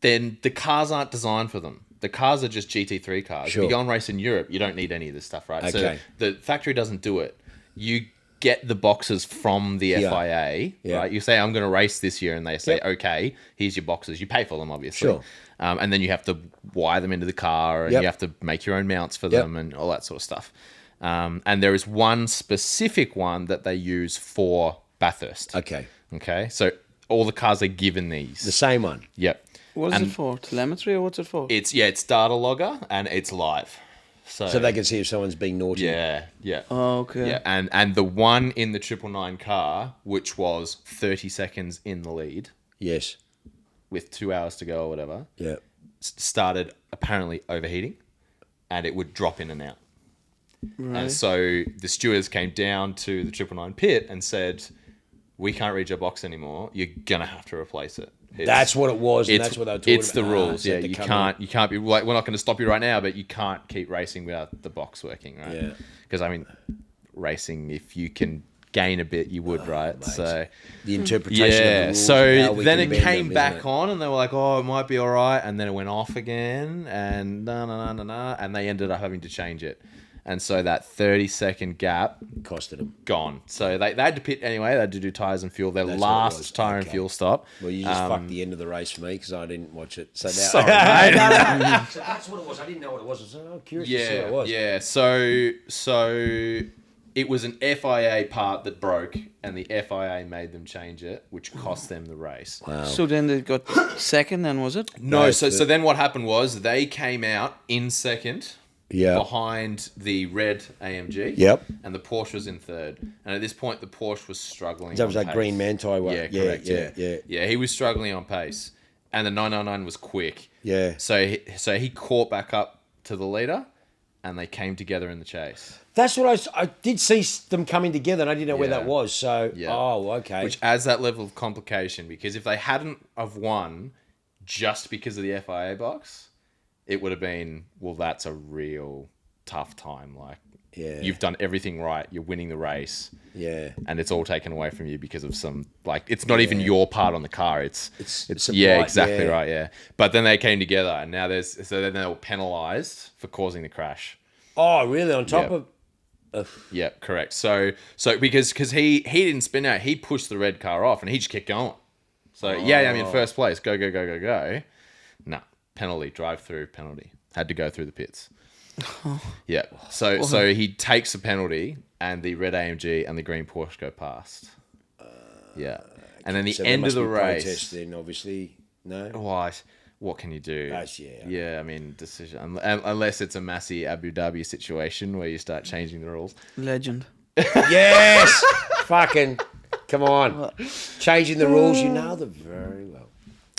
Then the cars aren't designed for them. The cars are just GT3 cars. If you go and race in Europe, you don't need any of this stuff, right? Okay. So the factory doesn't do it. You get the boxes from the FIA, right? You say, I'm going to race this year, and they say, okay, here's your boxes. You pay for them, obviously. Sure. And then you have to wire them into the car, and you have to make your own mounts for them and all that sort of stuff. And there is one specific one that they use for Bathurst. Okay. So all the cars are given these. The same one? Yep. What is it for? Telemetry, or what's it for? It's data logger, and it's live. So they can see if someone's being naughty. Yeah. Oh, okay. Yeah, and the one in the 999 car, which was 30 seconds in the lead. Yes. With 2 hours to go or whatever. Yeah. Started apparently overheating, and it would drop in and out. Right. And so the stewards came down to the 999 pit and said, we can't read your box anymore. You're going to have to replace it. That's what it was, and that's what they were talking about. It's the rules, yeah. You can't be like, we're not going to stop you right now, but you can't keep racing without the box working, right? Yeah. Because I mean, racing, if you can gain a bit, you would, right? Mate. So the interpretation of the rules. So then it came back on, and they were like, oh, it might be all right, and then it went off again, and and they ended up having to change it. And so that 30-second gap costed them. Gone. So they had to pit anyway. They had to do tyres and fuel. Their last tyre and fuel stop. Well, you just fucked the end of the race for me because I didn't watch it. So now, sorry, mate. So that's what it was. I didn't know what it was. So I'm curious to see what it was. Yeah. So it was an FIA part that broke, and the FIA made them change it, which cost them the race. Wow. So then they got second, then was it? No. So then what happened was they came out in second. Yeah. Behind the red AMG. Yep. And the Porsche was in third. And at this point, the Porsche was struggling. That was that green Manti one. Yeah, correct. Yeah, he was struggling on pace. And the 999 was quick. Yeah. So he caught back up to the leader, and they came together in the chase. That's what I did see them coming together, and I didn't know where that was. So, okay. Which adds that level of complication, because if they hadn't have won just because of the FIA box, it would have been, well, that's a real tough time. Like, you've done everything right. You're winning the race. Yeah. And it's all taken away from you because of some, like, it's not even your part on the car. It's exactly right. Yeah. But then they came together, and now then they were penalized for causing the crash. Oh, really? On top of. Yeah, correct. So because he didn't spin out, he pushed the red car off, and he just kept going. So I'm in first place. Go. Nah. Penalty, drive-through penalty. Had to go through the pits. Yeah. So he takes a penalty, and the red AMG and the green Porsche go past. Yeah. And then the end of the race. Protest then, obviously. No? What can you do? Yeah, I mean, decision. Unless it's a Massey Abu Dhabi situation where you start changing the rules. Legend. Yes! Fucking, come on. Changing the rules, you know them very well.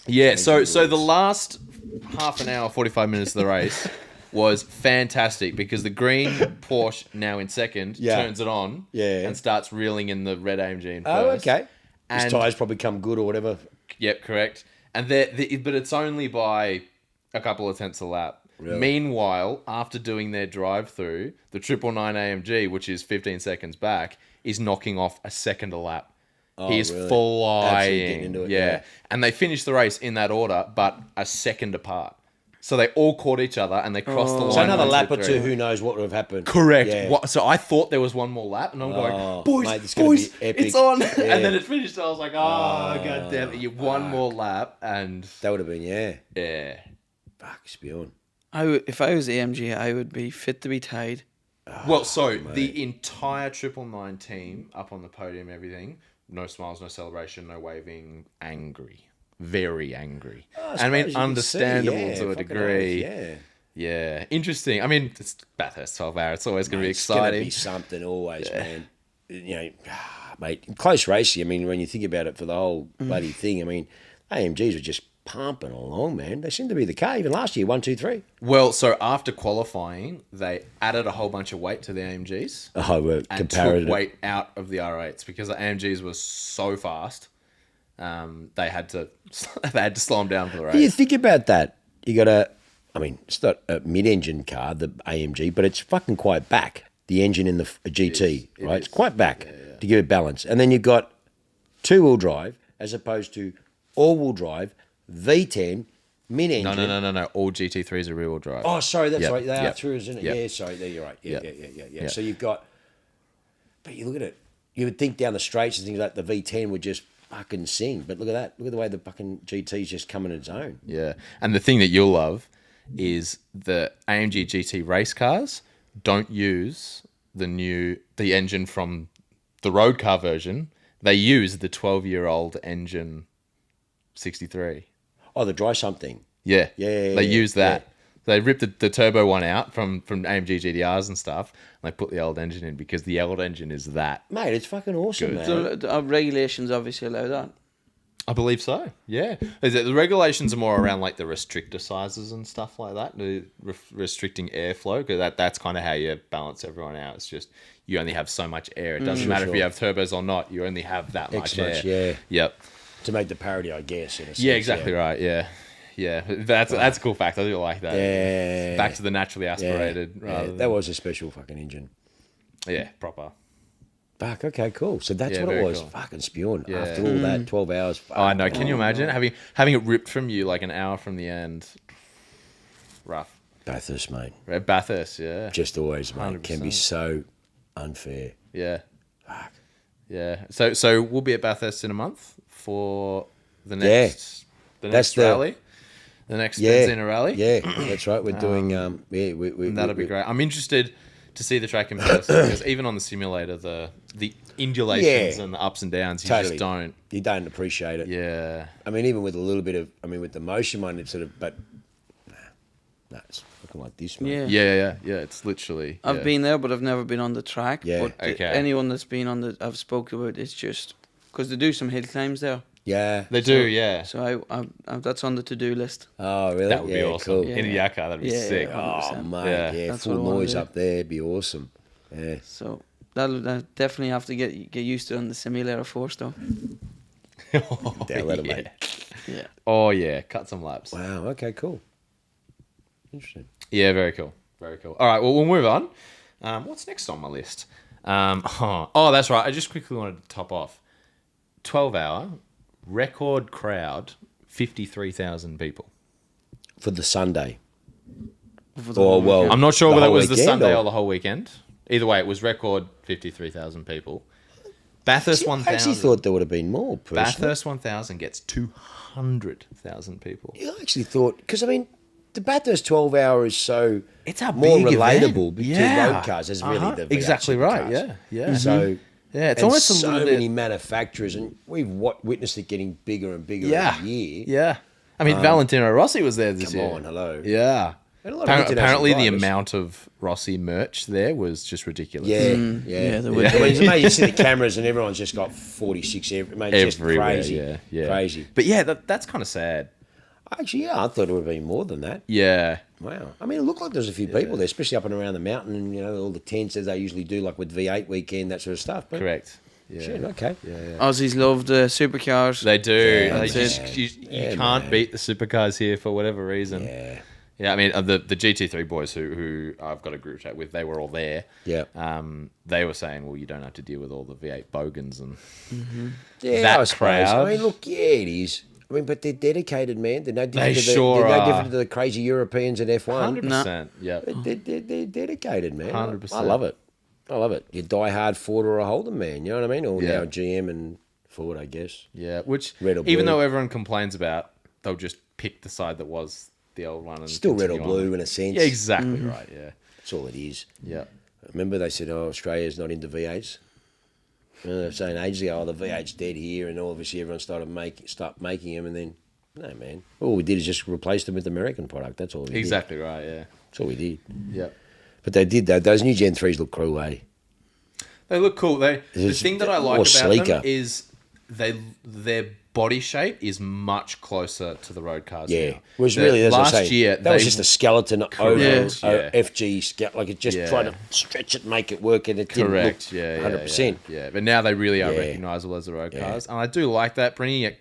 Yeah, so the last half an hour, 45 minutes of the race was fantastic, because the green Porsche, now in second, turns it on and starts reeling in the red AMG in first. Oh, okay. His tyres probably come good or whatever. Yep, correct. And but it's only by a couple of tenths a lap. Really? Meanwhile, after doing their drive-through, the 999 AMG, which is 15 seconds back, is knocking off a second a lap. He is flying. Into it, yeah. And they finished the race in that order, but a second apart. So they all caught each other, and they crossed the line. So another lap or two, who knows what would have happened. Correct. Yeah. So I thought there was one more lap, and I'm going, boys, it's on. Yeah. And then it finished, and I was like, God damn it. One more lap, and... That would have been, Yeah. Fuck, spewing. If I was AMG, I would be fit to be tied. The entire 999 team up on the podium, everything... No smiles, no celebration, no waving. Angry. Very angry. I mean, understandable to a degree. Yeah. Interesting. I mean, it's Bathurst 12 hour. It's always going to be exciting. It's going to be something always, man. You know, mate, close racing. I mean, when you think about it for the whole bloody thing, I mean, AMGs were just pumping along, man. They seem to be the car. Even last year, 1, 2, 3. Well, so after qualifying, they added a whole bunch of weight to the AMGs. Oh, we're and comparative. took weight out of the R8s because the AMGs were so fast. They had to slow them down for the race. You think about that. You got it's not a mid-engine car, the AMG, but it's fucking quite back. The engine in the GT, right? It's quite back to give it balance. And then you've got two-wheel drive as opposed to all-wheel drive, V10, mid-engine. No. All GT3s are rear-wheel drive. Oh, sorry, that's right. They are Yep. through, isn't it? Yep. Yeah, sorry, there you're right. Yeah. Yep. So you've got, but you look at it, you would think down the straights and things like the V10 would just fucking sing. But look at that. Look at the way the fucking GT's just coming in its own. Yeah. And the thing that you'll love is the AMG GT race cars don't use the engine from the road car version. They use the 12-year-old engine 63. Oh, the dry something. Yeah. Yeah. They use that. They ripped the turbo one out from AMG GTRs and stuff, and they put the old engine in because the old engine is that. Mate, it's fucking awesome, man. So regulations obviously allow that. I believe so. Yeah. The regulations are more around like the restrictor sizes and stuff like that, the restricting airflow, because that's kind of how you balance everyone out. It's just you only have so much air. It doesn't matter if you have turbos or not. You only have that much air. Yeah. Yep. To make the parody, I guess. In a sense, Yeah, exactly right. Yeah. Yeah. That's a cool fact. I do like that. Yeah. Back to the naturally aspirated. Yeah. Rather than, That was a special fucking engine. yeah, proper. Fuck, okay, cool. So that's what it very was. cool. Fucking spewing. Yeah. After all that, 12 hours. Oh, I know. Can you imagine having it ripped from you like an hour from the end? Rough. Bathurst, mate. At Bathurst, yeah. Just always, mate. 100%. Can be so unfair. Yeah. Fuck. Yeah. So we'll be at Bathurst in a month for the next That's rally. The next Benzina rally. Yeah, that's right. We're doing That'll be great. I'm interested to see the track in person because even on the simulator, the undulations and the ups and downs, you just don't. You don't appreciate it. Yeah. I mean, even with a little bit of, with the motion one, it's sort of, but no, it's looking like this, mate. Yeah. Yeah. It's literally. I've been there, but I've never been on the track. Yeah. But Okay. anyone that's been on I've spoken about, it's just because they do some hill climbs there. Yeah. They do, yeah. So I that's on the to-do list. Oh, really? That would be awesome. Cool. In a Yaka, that'd be sick. Yeah. Oh, 100%. mate, yeah, That's full what I wanna noise do. up there, be awesome. Yeah. So that'll definitely have to get used to on the simulator first, though. Let it, yeah. mate. Yeah. Oh, yeah. Cut some laps. Wow, okay, cool. Interesting. Yeah, very cool. Very cool. All right, well, we'll move on. What's next on my list? Oh, that's right. I just quickly wanted to top off. 12-hour record crowd, 53,000 people. For the Sunday. Well, I'm not sure The whether it whole was the weekend, Sunday or- or the whole weekend. Either way, it was record 53,000 people. Bathurst I 1,000. actually thought there would have been more, personally. Bathurst 1,000 gets 200,000 people. I actually thought, because the Bathurst 12 hour is so It's a more big relatable event. to road cars as really the V8 exactly right. supercars. Yeah. So Yeah, it's and almost a so little many bit. manufacturers, and we've witnessed it getting bigger and bigger Yeah. every year. Yeah. I mean, Valentino Rossi was there this Come year. on, hello. Yeah. And a lot of international Apparently, the drivers. amount of Rossi merch there was just ridiculous. Yeah, yeah, there would I mean, it's amazing. You see the cameras, and everyone's just got 46. Mate, it's just Everywhere. crazy. Yeah. Crazy. But yeah, that's kind of sad. Actually, yeah, I thought it would have been more than that. Yeah. Wow. I mean, it looked like there was a few people there, especially up and around the mountain, and all the tents as they usually do, like with V8 weekend, that sort of stuff. But Correct. Yeah. shit, okay. Aussies love the supercars. They do. Yeah, They that's just, it. you Yeah, can't man. beat the supercars here for whatever reason. Yeah. Yeah, I mean, the GT3 boys who I've got a group chat with, they were all there. Yeah. They were saying, well, you don't have to deal with all the V8 bogans and Yeah, that I suppose. crowd. I mean, look, yeah, it is. I mean, but they're dedicated, man. They're no different, They to, the, sure they're no are. different to the crazy Europeans at F1. 100%. Yeah. They're dedicated, man. 100%. I love it. I love it. You die hard Ford or a Holden, man. You know what I mean? Or Yeah. now GM and Ford, I guess. Yeah, which Red or even blue. though everyone complains about, they'll just pick the side that was the old one and Still red or continue on. blue in a sense. Yeah, exactly right. Yeah, That's all it is. yeah. Remember they said, oh, Australia's not into V8s? They're saying ages ago, oh, the V8's dead here, and obviously everyone started making them, and then, no, man. All we did is just replace them with American product. That's all we did. Exactly right. Yeah, That's all we did. yeah. But they did that. Those new Gen 3s look cool, eh? They look cool. The It's thing that I more like about sleeker. them is they're body shape is much closer to the road cars. Yeah, now. it was really, as last I say, year that was just a skeleton over Yeah. FG, like it just tried to stretch it, make it work, and it didn't look 100%. Yeah, but now they really are recognisable as the road cars, and I do like that, bringing it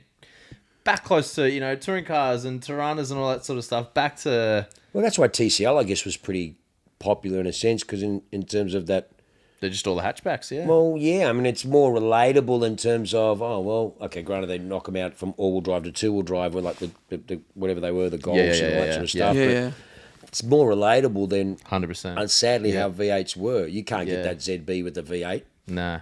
back close to, you know, touring cars and Tiranas and all that sort of stuff, back to... Well, that's why TCL, I guess, was pretty popular in a sense, because in terms of that... They're just all the hatchbacks, yeah. Well, yeah, I mean, it's more relatable in terms of, granted, they knock them out from all-wheel drive to two-wheel drive, with like the whatever they were, the Golfs and all that sort of stuff. Yeah. It's more relatable than... 100%. And sadly, how V8s were. You can't get that ZB with the V8. Nah.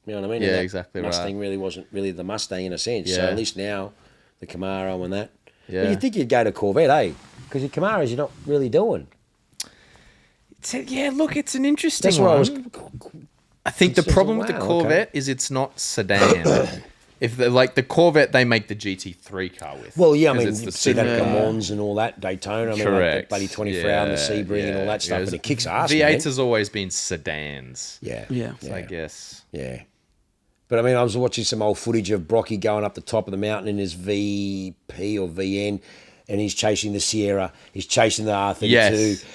You know what I mean? Yeah, and that exactly right. Mustang really wasn't really the Mustang in a sense. Yeah. So at least now, the Camaro and that. Yeah. But you'd think you'd go to Corvette, eh? Because your Camaros you're not really doing. Yeah, look, it's an interesting That's why one. I think the problem with the Corvette is it's not sedan. If the Corvette, they make the GT3 car with. Well, yeah, I mean, it's you the see that super- at Mons and all that, Daytona, I mean, Correct. like the bloody 24 hour and the Sebring and all that stuff, and it kicks ass, V8s man. has always been sedans. Yeah. I guess. Yeah. But I mean, I was watching some old footage of Brocky going up the top of the mountain in his VP or VN, and he's chasing the Sierra, he's chasing the R32.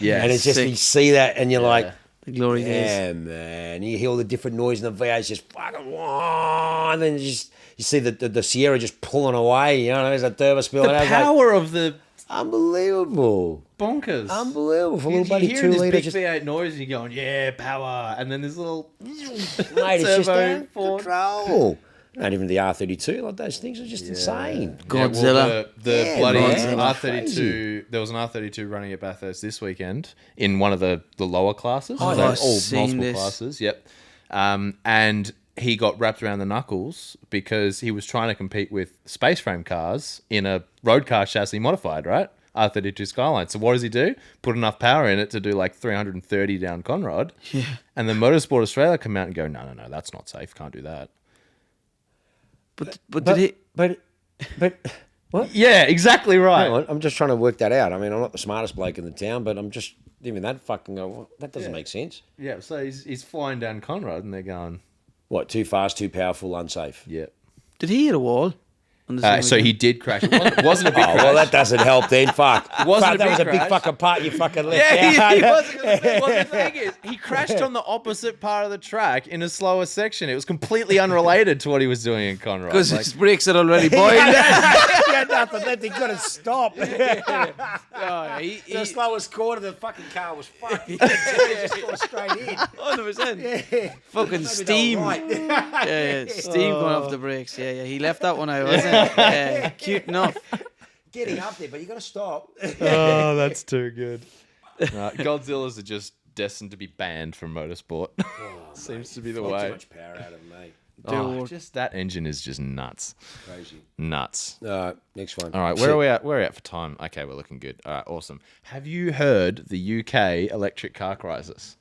Yes. And it's just, you see that, and you're like, The glory days. yeah, man. You hear all the different noise, and the V8's just fucking, and then you see the Sierra just pulling away, you know, there's a turbo spill. The power of the Unbelievable. bonkers. Unbelievable. For a You little bloody hear 2 this litre. big Just, V8 noise, and you're going, yeah, power. And then this little mate, it's just turbo out of Ford. control. Not even the R32, like those things are just insane. Godzilla. The bloody man, R32. crazy. There was an R32 running at Bathurst this weekend in one of the lower classes. Oh, So I've all seen multiple this. classes. Yep. And he got wrapped around the knuckles because he was trying to compete with space frame cars in a road car chassis modified, right? R32 Skyline. So what does he do? Put enough power in it to do like 330 down Conrod. Yeah. And then Motorsport Australia come out and go, no, that's not safe. Can't do that. But did he? But what? Yeah, exactly right. Hang on, I'm just trying to work that out. I mean, I'm not the smartest bloke in the town, but I'm just even that fucking go. Well, that doesn't make sense. Yeah, so he's flying down Conrad and they're going, What? Too fast, too powerful, unsafe. yeah. Did he hit a wall? On the same So weekend? he did crash. It wasn't a big Oh, crash. well, that doesn't help then. Fuck. Wasn't Fuck, a that big was a big crash. fucking part you fucking left Yeah, out. he wasn't going to say. Well, the thing is, he crashed on the opposite part of the track in a slower section. It was completely unrelated to what he was doing in Conrad. Because Like, his brakes had already boiled. He had nothing left. He got to stop. he- The slowest quarter, the fucking car was fucked. He just got straight in. 100%. Fucking Maybe steam. they were right. Yeah, steam going off the brakes. Yeah. He left that one out, wasn't it? Yeah, cute enough. Getting up there, but you got to stop. oh, that's too good. Godzillas are just destined to be banned from motorsport. Seems to be the Not way. too much power out of them, mate. Just that engine is just nuts. Crazy. Nuts. Next one. All right, where are we at? Where are we at for time? Okay, we're looking good. All right, awesome. Have you heard the UK electric car crisis?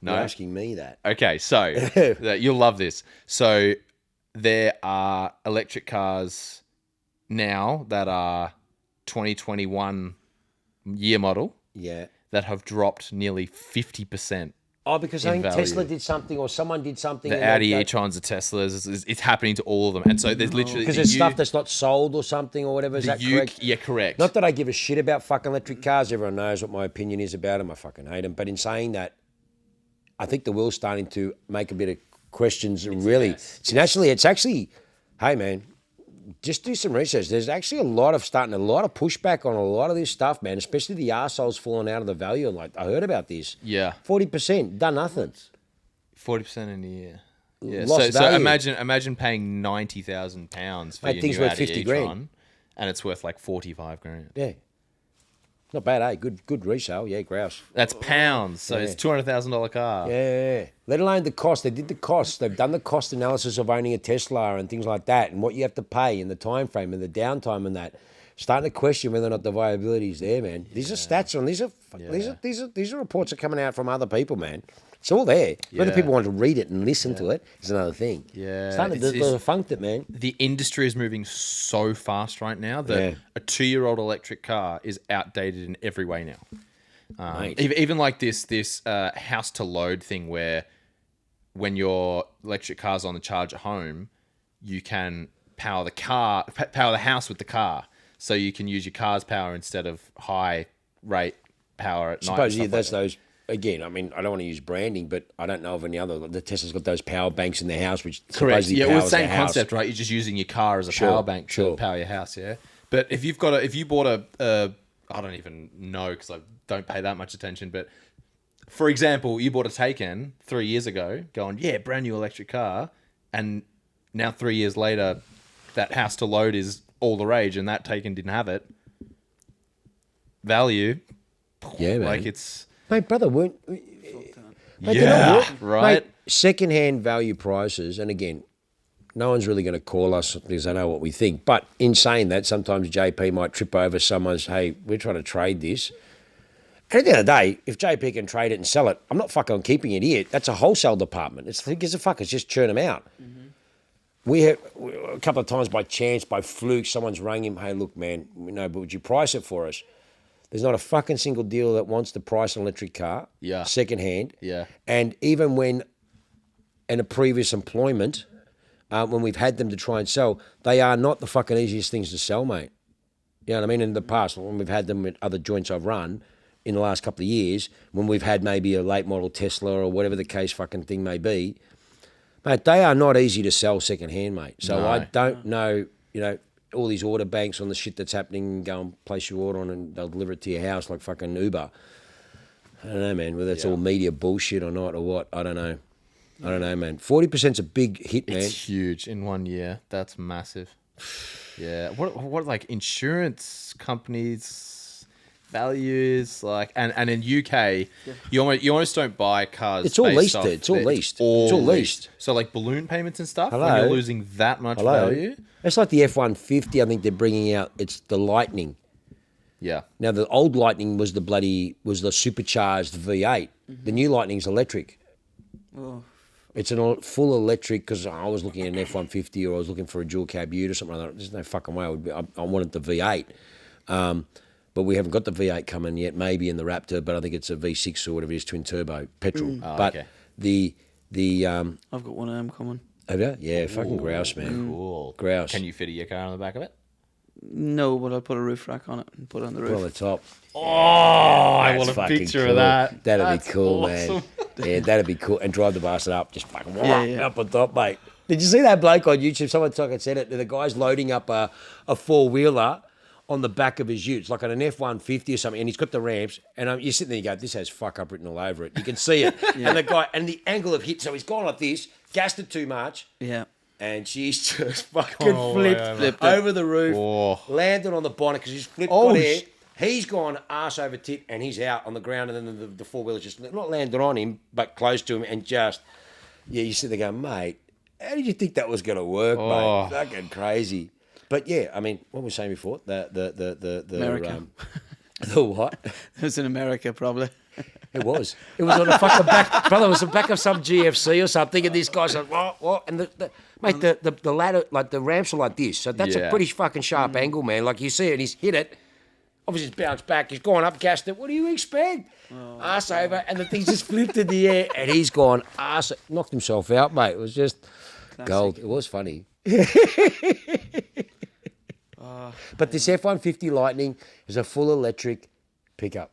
No. You're asking me that. Okay, so you'll love this. So there are electric cars now that are 2021 year model Yeah. that have dropped nearly 50%. Oh, because I In think Tesla value. did something or someone did something. The Audi e-trons, the Teslas, it's happening to all of them. And so there's literally... Because there's stuff that's not sold or something or whatever. Is that correct? Yeah, correct. Not that I give a shit about fucking electric cars. Everyone knows what my opinion is about them. I fucking hate them. But in saying that, I think the world's starting to make a bit of questions. Really, it's actually, hey man, just do some research. There's actually a lot of pushback on a lot of this stuff, man. Especially the arseholes falling out of the value. Like I heard about this. Yeah. 40% done nothing. 40% in a year. Yeah. Lost So value. imagine paying £90,000 for Mate, your things new worth Audi 50 e-tron, grand. and it's worth like 45 grand. Yeah. Not bad, eh? Good resale. Yeah, grouse. That's pounds. So it's $200,000 car. Yeah. Let alone the cost. They did the cost. They've done the cost analysis of owning a Tesla and things like that, and what you have to pay, and the time frame, and the downtime, and that. Starting to question whether or not the viability is there, man. These are stats on. These are reports that are coming out from other people, man. It's all there. Whether Yeah. people want to read it and listen to it is another thing. Yeah. Starting to defunct it, man. The industry is moving so fast right now that a 2-year-old electric car is outdated in every way now. Mate. Even like this house to load thing where when your electric car's on the charge at home, you can power the car, power the house with the car, so you can use your car's power instead of high rate power at night. Suppose that's those. Again, I mean, I don't want to use branding, but I don't know of any other. The Tesla's got those power banks in their house, which correct. Yeah, well, powers same their house. concept, right? You're just using your car as a power bank to power your house. Yeah, but if you bought a, I don't even know because I don't pay that much attention. But for example, you bought a Taycan 3 years ago, going, yeah, brand new electric car, and now 3 years later, that house to load is all the rage, and that Taycan didn't have it. Value, yeah, man. Like it's. Mate, brother, right. Mate, second-hand value prices, and again, no one's really going to call us because they know what we think. But in saying that, sometimes JP might trip over someone's, hey, we're trying to trade this. And at the end of the day, if JP can trade it and sell it, I'm not fucking keeping it here. That's a wholesale department. It's gives a fuck. It's just churn them out. Mm-hmm. We have a couple of times by chance, by fluke, someone's rang him, hey, look, man, we know, but would you price it for us? There's not a fucking single dealer that wants to price an electric car, second hand. Yeah. And even when in a previous employment, when we've had them to try and sell, they are not the fucking easiest things to sell, mate. You know what I mean? In the past, when we've had them at other joints I've run in the last couple of years, when we've had maybe a late model Tesla or whatever the case fucking thing may be, mate, they are not easy to sell second hand, mate. So I don't know, you know, all these order banks on the shit that's happening, go and place your order on and they'll deliver it to your house like fucking Uber. I don't know, man, whether it's all media bullshit or not or what. I don't know. I don't know, man. 40%'s a big hit, man. It's huge in 1 year. That's massive. Yeah. What like insurance companies values like and in UK you almost don't buy cars. It's all leased. It's all leased. It's all leased. So like balloon payments and stuff. When you're losing that much value. It's like the F-150. I think they're bringing out. It's the Lightning. Yeah. Now the old Lightning was the supercharged V8. Mm-hmm. The new Lightning's electric. Oh. It's a full electric because I was looking at an F-150 or I was looking for a dual cab ute or something like that. There's no fucking way I wanted the V8. But we haven't got the V8 coming yet, maybe in the Raptor, but I think it's a V6 or whatever it is, twin turbo, petrol. But the I've got one of them coming. Have you? Yeah, fucking grouse, man. Cool. Grouse. Can you fit your car on the back of it? No, but I'll put a roof rack on it and put it on the roof. Put on the top. Oh, I want a picture of that. That'd be cool, awesome, man. Yeah, that'd be cool. And drive the bastard up, just fucking up on top, mate. Did you see that bloke on YouTube? Someone said it. The guy's loading up a four-wheeler on the back of his ute. It's like on an F-150 or something, and he's got the ramps, and you're sitting there, you go, this has fuck up written all over it. You can see it. And the guy, and the angle of hit, so he's gone like this, gassed it too much. Yeah. And she's just fucking flipped over the roof, landed on the bonnet because she's flipped got air. He's gone arse over tip, and he's out on the ground, and then the four-wheeler just not landed on him, but close to him, and just, you sit there going, mate, how did you think that was going to work, mate? Fucking crazy. But yeah, I mean, what were we saying before? The America. The what? It was in America, probably. It was. It was on the fucking back, brother. It was the back of some GFC or something, and this guy's like, what? And the ladder, like the ramps are like this, so that's a pretty fucking sharp angle, man. Like you see it, he's hit it. Obviously, it's bounced back. He's gone up, gassed it. What do you expect? Arse over, and the thing's just flipped in the air, and he's gone arse, knocked himself out, mate. It was just gold. It was funny. But this F-150 Lightning is a full electric pickup.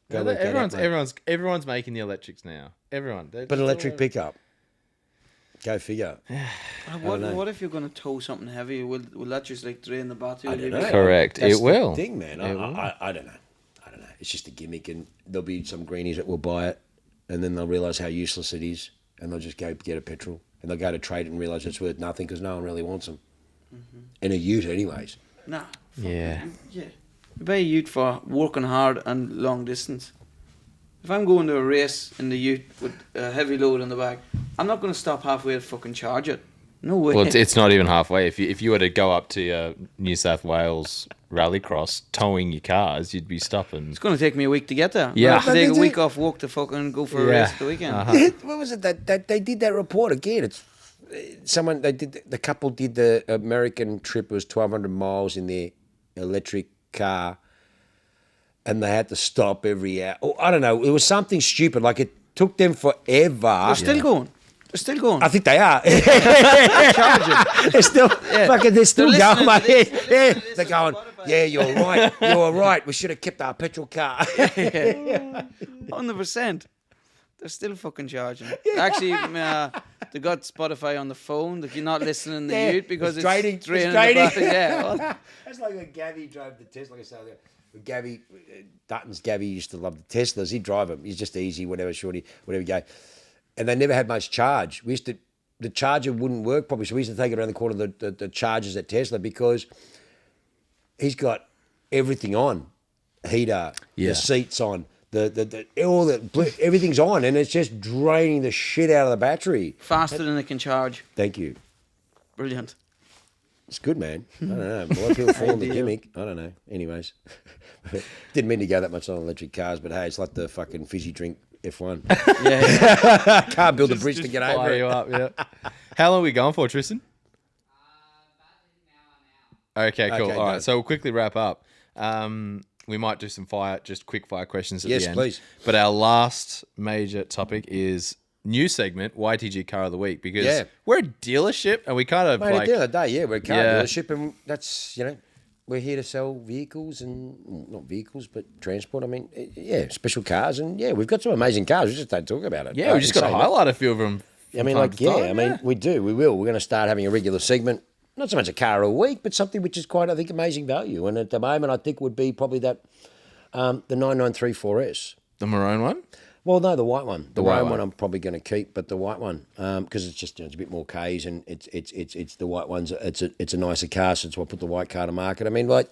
Everyone's making the electrics now. Everyone. But electric pickup. Go figure. What if you're going to tow something heavy? Will that just like drain the battery? I don't know. Correct. That's it will. The thing, man. I don't know. It's just a gimmick, and there'll be some greenies that will buy it, and then they'll realise how useless it is, and they'll just go get a petrol, and they'll go to trade it and realise it's worth nothing because no one really wants them. Mm-hmm. In a ute, anyways. Nah. Yeah. Yeah. You buy a ute for working hard and long distance. If I'm going to a race in the ute with a heavy load on the back, I'm not going to stop halfway to fucking charge it. No way. Well, it's not even halfway. If you were to go up to New South Wales Rallycross towing your cars, you'd be stopping. It's going to take me a week to get there. Yeah. I have to take a week off work to fucking go for a race at the weekend. What was it that they did that report again? It's the couple did the American trip. It was 1,200 miles in their electric car, and they had to stop every hour. Oh, I don't know. It was something stupid. Like it took them forever. They're still going. They're still going. I think they are. They're still going, mate. Yeah. They're going, yeah, you're right. You're right. We should have kept our petrol car. 100%. They're still fucking charging. Actually, they got Spotify on the phone. If you're not listening to Ute because it's trading. Yeah. That's like when Gabby drove the Tesla. Like I said, when Dutton's Gabby used to love the Teslas. He'd drive them. He's just easy, whatever, shorty, whatever you go. And they never had much charge. The charger wouldn't work properly, so we used to take it around the corner of the chargers at Tesla because he's got everything on, heater, the seats on, everything's on, and it's just draining the shit out of the battery faster than it can charge. Thank you. Brilliant. It's good, man. I don't know. A lot of people fall in the gimmick. I don't know. Anyways, didn't mean to go that much on electric cars, but hey, it's like the fucking fizzy drink F1. Yeah. Can't build a bridge to get over it. You up, yeah. How long are we going for, Tristan? Okay, cool. All right, so we'll quickly wrap up. We might do some quick fire questions at the end. Yes, please. But our last major topic is new segment, YTG Car of the Week, because we're a dealership and we kind of Mate, like... at the end of the day, we're a car dealership, and that's, we're here to sell vehicles and, not vehicles, but transport. I mean, special cars. And, we've got some amazing cars. We just don't talk about it. Yeah, we just got to highlight a few of them. I mean, we do. We will. We're going to start having a regular segment. Not so much a car a week, but something which is quite, I think, amazing value. And at the moment, I think would be probably that, the 993 4S. The maroon one? Well, no, the white one. The white maroon one I'm probably going to keep, but the white one, because it's just it's a bit more Ks, and it's the white ones. It's a nicer car, so that's why I put the white car to market. I mean, like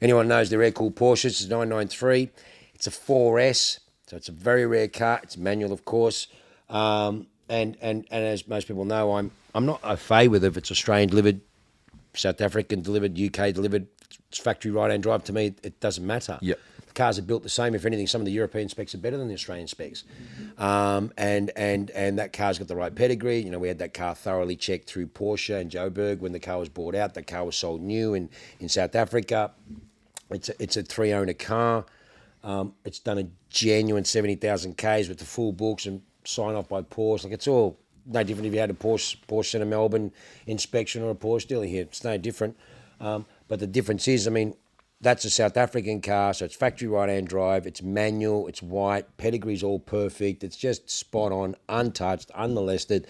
anyone knows they're air-cooled Porsches. It's a 993. It's a 4S, so it's a very rare car. It's manual, of course, and as most people know, I'm not au fait with it. If it's Australian delivered, South African delivered, UK delivered, it's factory right-hand drive. To me, it doesn't matter. Yep. Cars are built the same. If anything, some of the European specs are better than the Australian specs. And that car's got the right pedigree. We had that car thoroughly checked through Porsche and Joburg when the car was brought out. The car was sold new in South Africa. It's a 3-owner car. It's done a genuine 70,000 Ks with the full books and sign off by Porsche. Like, it's all no different if you had a Porsche Centre Melbourne inspection or a Porsche dealer here. It's no different. But the difference is, that's a South African car, so it's factory right-hand drive, it's manual, it's white, pedigree's all perfect, it's just spot on, untouched, unmolested.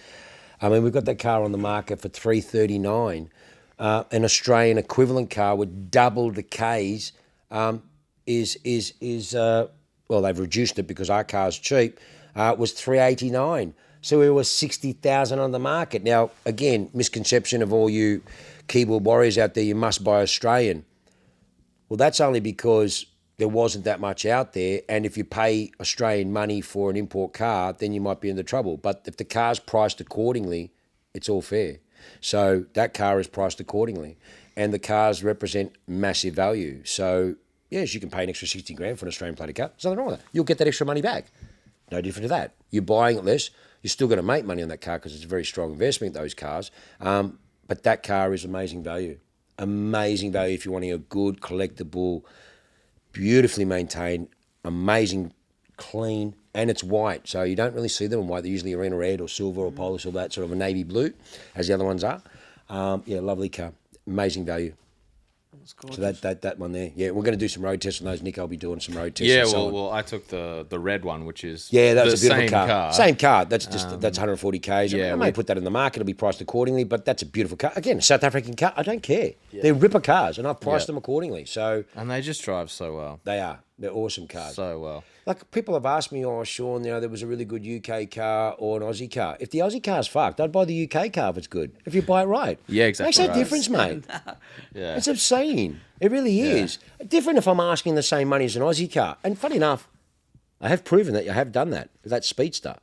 We've got that car on the market for $339. An Australian equivalent car with double the Ks well, they've reduced it because our car's cheap, was $389. So we were $60,000 on the market. Now, again, misconception of all you keyboard warriors out there, you must buy Australian. Well, that's only because there wasn't that much out there, and if you pay Australian money for an import car, then you might be in the trouble. But if the car's priced accordingly, it's all fair. So that car is priced accordingly, and the cars represent massive value. So, yes, you can pay an extra $60,000 for an Australian plated car. There's nothing wrong with that. You'll get that extra money back. No different to that. You're buying it less. You're still going to make money on that car because it's a very strong investment, those cars. But that car is amazing value. Amazing value if you're wanting a good, collectible, beautifully maintained, amazing, clean, and it's white. So you don't really see them in white. They're usually arena red or silver or polar silver, that sort of a navy blue, as the other ones are. Lovely car. Amazing value. So that one there. Yeah, we're going to do some road tests on those. Nick, I'll be doing some road tests. Yeah, well, I took the red one, which is that's the a beautiful car. Same car. That's just that's 140 Ks. Yeah, I may put that in the market. It'll be priced accordingly, but that's a beautiful car. Again, a South African car. I don't care. Yeah. They're ripper cars, and I've priced them accordingly. So and they just drive so well. They are. They're awesome cars. So well. Like, people have asked me, Shaun, there was a really good UK car or an Aussie car. If the Aussie car's fucked, I'd buy the UK car if it's good. If you buy it right. Yeah, exactly. Makes no difference, mate. Yeah. It's obscene. It really is. Different if I'm asking the same money as an Aussie car. And funny enough, I have proven that I have done that with that Speedster.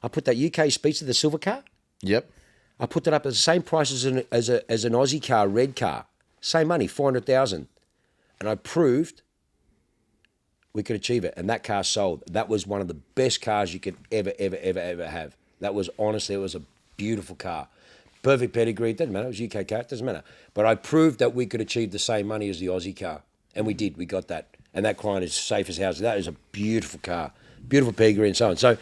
I put that UK Speedster, the silver car. Yep. I put that up at the same price as an Aussie car, red car. Same money, 400,000. And I proved we could achieve it, and that car sold. That was one of the best cars you could ever have. That was, honestly, it was a beautiful car. Perfect pedigree, it doesn't matter, it was a UK car, it doesn't matter. But I proved that we could achieve the same money as the Aussie car, and we did, we got that. And that client is safe as houses. That is a beautiful car, beautiful pedigree and so on. So,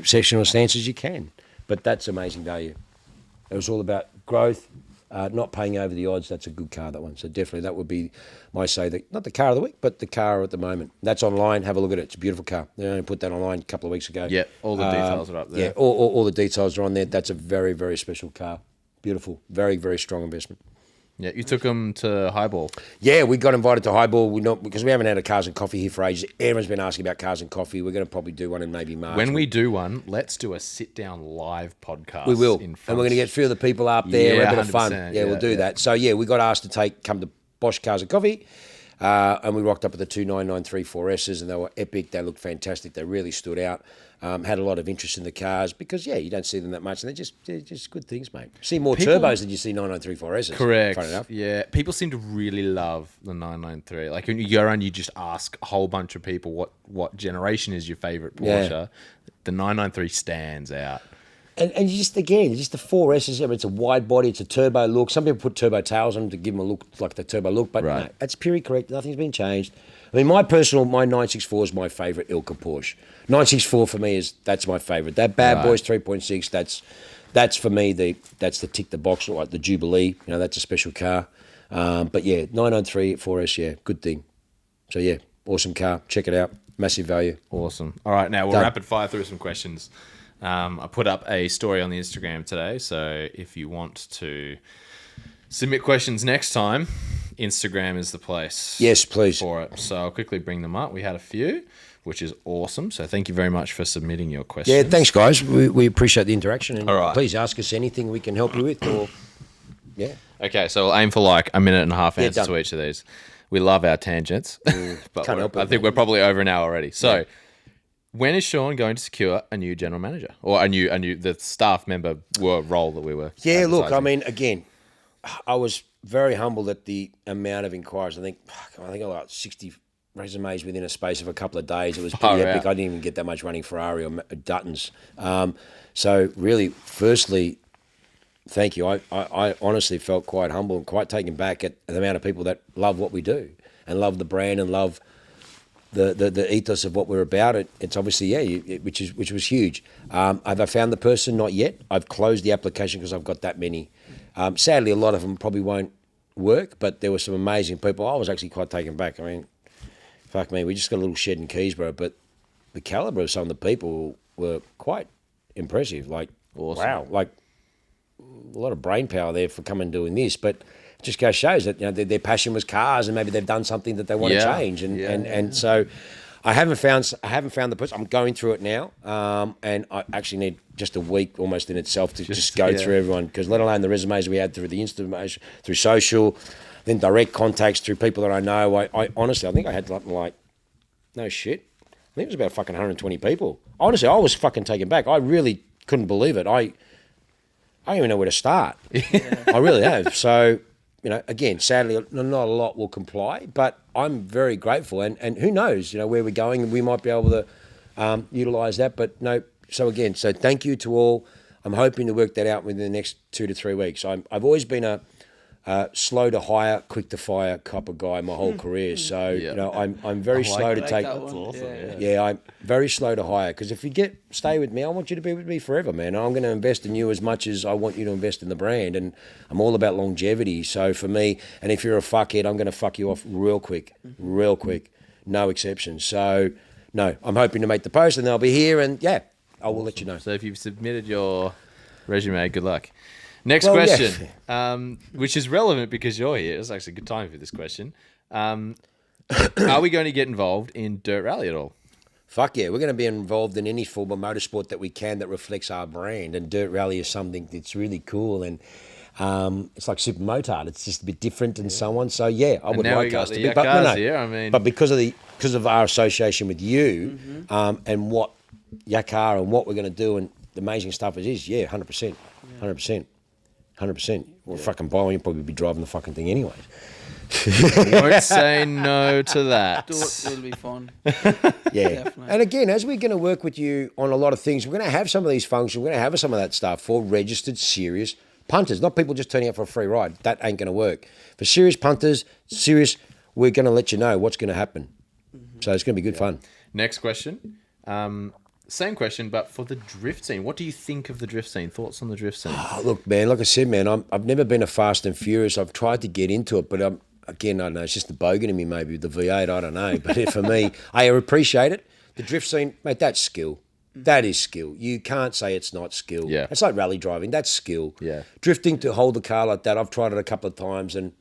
sectional stance as you can. But that's amazing value. It was all about growth, not paying over the odds. That's a good car, that one. So definitely that would be my say, not the car of the week, but the car at the moment. That's online. Have a look at it. It's a beautiful car. They only put that online a couple of weeks ago. Yeah, all the details are up there. Yeah, all the details are on there. That's a very, very special car. Beautiful. Very, very strong investment. Yeah, you took them to Highball. Yeah, we got invited to Highball. Because we haven't had a Cars and Coffee here for ages. Everyone's been asking about Cars and Coffee. We're going to probably do one in maybe March. When we do one, let's do a sit-down live podcast. We will. And we're going to get a few of the people up there. Yeah, a bit of fun. Yeah, we'll do that. So, yeah, we got asked to come to Bosch Cars and Coffee. And we rocked up with the 2 993 4Ss, and they were epic. They looked fantastic. They really stood out. Had a lot of interest in the cars because, yeah, you don't see them that much, and they're just good things, mate. See more turbos than you see 993 4Ss. Correct. Funny enough. Yeah, people seem to really love the 993. Like when you go around, you just ask a whole bunch of people what generation is your favourite Porsche. Yeah. The 993 stands out. And just the 4Ss, I mean, it's a wide body, it's a turbo look. Some people put turbo tails on them to give them a look like the turbo look, but no, that's purely correct. Nothing's been changed. I mean, my 964 is my favourite Ilka Porsche. 964 for me that's my favourite. That Bad Boys 3.6, that's for me that's the tick the box, like the Jubilee. You know, that's a special car. But yeah, 993 4S, yeah, good thing. So yeah, awesome car. Check it out. Massive value. Awesome. All right, now we'll rapid fire through some questions. I put up a story on the Instagram today, so if you want to submit questions next time, Instagram is the place. Yes, please. For it. So I'll quickly bring them up. We had a few, which is awesome. So thank you very much for submitting your questions. Yeah, thanks, guys. We appreciate the interaction. And all right. Please ask us anything we can help you with. Or yeah. Okay, so we'll aim for like a minute and a half answer to each of these. We love our tangents, but I think we're probably over an hour already. So. When is Shaun going to secure a new general manager or the staff member role that we were? Yeah, look, I mean, again, I was very humbled at the amount of inquiries. I think I got 60 resumes within a space of a couple of days. It was pretty epic. I didn't even get that much running Ferrari or Duttons. So really, firstly, thank you. I honestly felt quite humble and quite taken back at the amount of people that love what we do and love the brand and love the ethos of what we're about. It's obviously, which was huge. Have I found the person? Not yet. I've closed the application because I've got that many. Sadly, a lot of them probably won't work, but there were some amazing people. I was actually quite taken back. I mean, fuck me, we just got a little shed in Keysborough, but the calibre of some of the people were quite impressive. Like, awesome. Wow, like a lot of brain power there for coming and doing this, but it just goes shows that their passion was cars, and maybe they've done something that they want to change, and so I haven't found the person. I'm going through it now, and I actually need just a week almost in itself to just go through everyone, because let alone the resumes we had through the Insta, through social, then direct contacts through people that I know. I honestly, I think I had something like, no shit, I think it was about fucking 120 people. Honestly, I was fucking taken back. I really couldn't believe it. I don't even know where to start. I really have. So. Again, sadly, not a lot will comply, but I'm very grateful. And who knows, where we're going, we might be able to utilise that. But no, so thank you to all. I'm hoping to work that out within the next 2 to 3 weeks. I've always been a slow to hire, quick to fire type of guy my whole career. So I'm very slow to take. That's awesome. I'm very slow to hire, because if you stay with me, I want you to be with me forever, man. I'm going to invest in you as much as I want you to invest in the brand, and I'm all about longevity. So for me, and if you're a fuckhead, I'm going to fuck you off real quick, no exceptions. So no, I'm hoping to make the post, and they'll be here, and I will let you know. So if you've submitted your resume, good luck. Next question, which is relevant because you're here. It's actually a good time for this question. Are we going to get involved in Dirt Rally at all? Fuck yeah, we're going to be involved in any form of motorsport that we can that reflects our brand. And Dirt Rally is something that's really cool, and it's like Super Motard. It's just a bit different and so on. So I would like us to be. But here, I mean, but because of our association with you, and what Yakar and what we're going to do and the amazing stuff it is, 100%. 100%. Well, fucking Byron, you'll probably be driving the fucking thing anyways. Won't say no to that. It'll be fun. Definitely. And again, as we're going to work with you on a lot of things, we're going to have some of these functions, we're going to have some of that stuff for registered, serious punters, not people just turning up for a free ride. That ain't going to work. For serious punters, we're going to let you know what's going to happen. So it's going to be good fun. Next question. same question, but for the drift scene, what do you think of the drift scene? Thoughts on the drift scene? Oh, look, man, like I said, man, I've never been a Fast and Furious. I've tried to get into it, but again, I don't know, it's just the bogan in me maybe, the V8, I don't know. But for me, I appreciate it. The drift scene, mate, that's skill. That is skill. You can't say it's not skill. Yeah. It's like rally driving. That's skill. Yeah. Drifting to hold the car like that, I've tried it a couple of times and